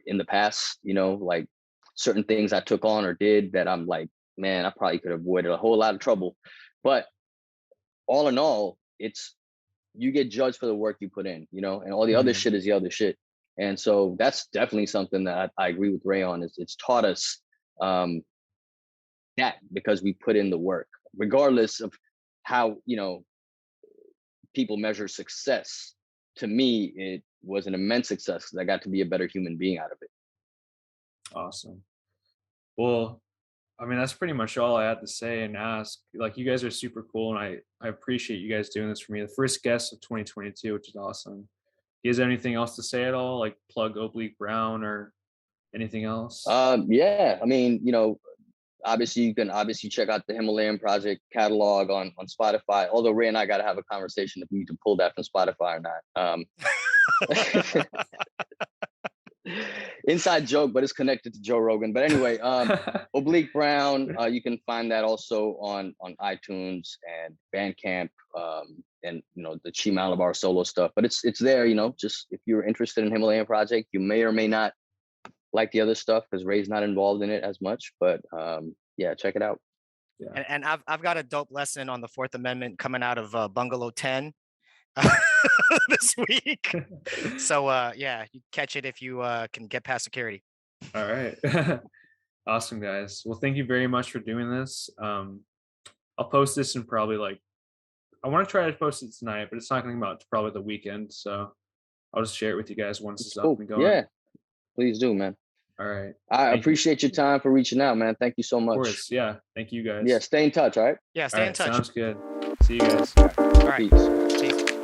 in the past, you know, like certain things I took on or did that I'm like, man, I probably could have avoided a whole lot of trouble. But all in all, you get judged for the work you put in, you know, and all the other shit is the other shit. And so that's definitely something that I agree with Ray on. It's taught us that, because we put in the work, regardless of how, you know, people measure success. To me, it was an immense success because I got to be a better human being out of it. Awesome. Well, I mean, that's pretty much all I had to say and ask. Like, you guys are super cool, and I appreciate you guys doing this for me. The first guest of 2022, which is awesome. You guys have anything else to say at all? Like plug Oblique Brown or anything else? Yeah, I mean, you know, obviously you can check out the Himalayan Project catalog on Spotify. Although Ray and I got to have a conversation if we need to pull that from Spotify or not. Inside joke, but it's connected to Joe Rogan. But anyway, Oblique Brown, you can find that also on iTunes and Bandcamp, and you know, the Chee Malabar solo stuff. But it's there, you know, just if you're interested in Himalayan Project, you may or may not like the other stuff because Ray's not involved in it as much. But yeah, check it out. Yeah. And I've got a dope lesson on the Fourth Amendment coming out of Bungalow 10 this week. So yeah, you catch it if you can get past security. All right. Awesome, guys. Well, thank you very much for doing this. I'll post this in probably I want to try to post it tonight, but it's not going to come out to probably the weekend. So I'll just share it with you guys once it's up and going. Yeah, please do, man. All right. I appreciate your time for reaching out, man. Thank you so much. Of course. Yeah. Thank you guys. Yeah. Stay in touch. All right. Yeah. Stay in touch. Sounds good. See you guys. All right. Peace. Peace.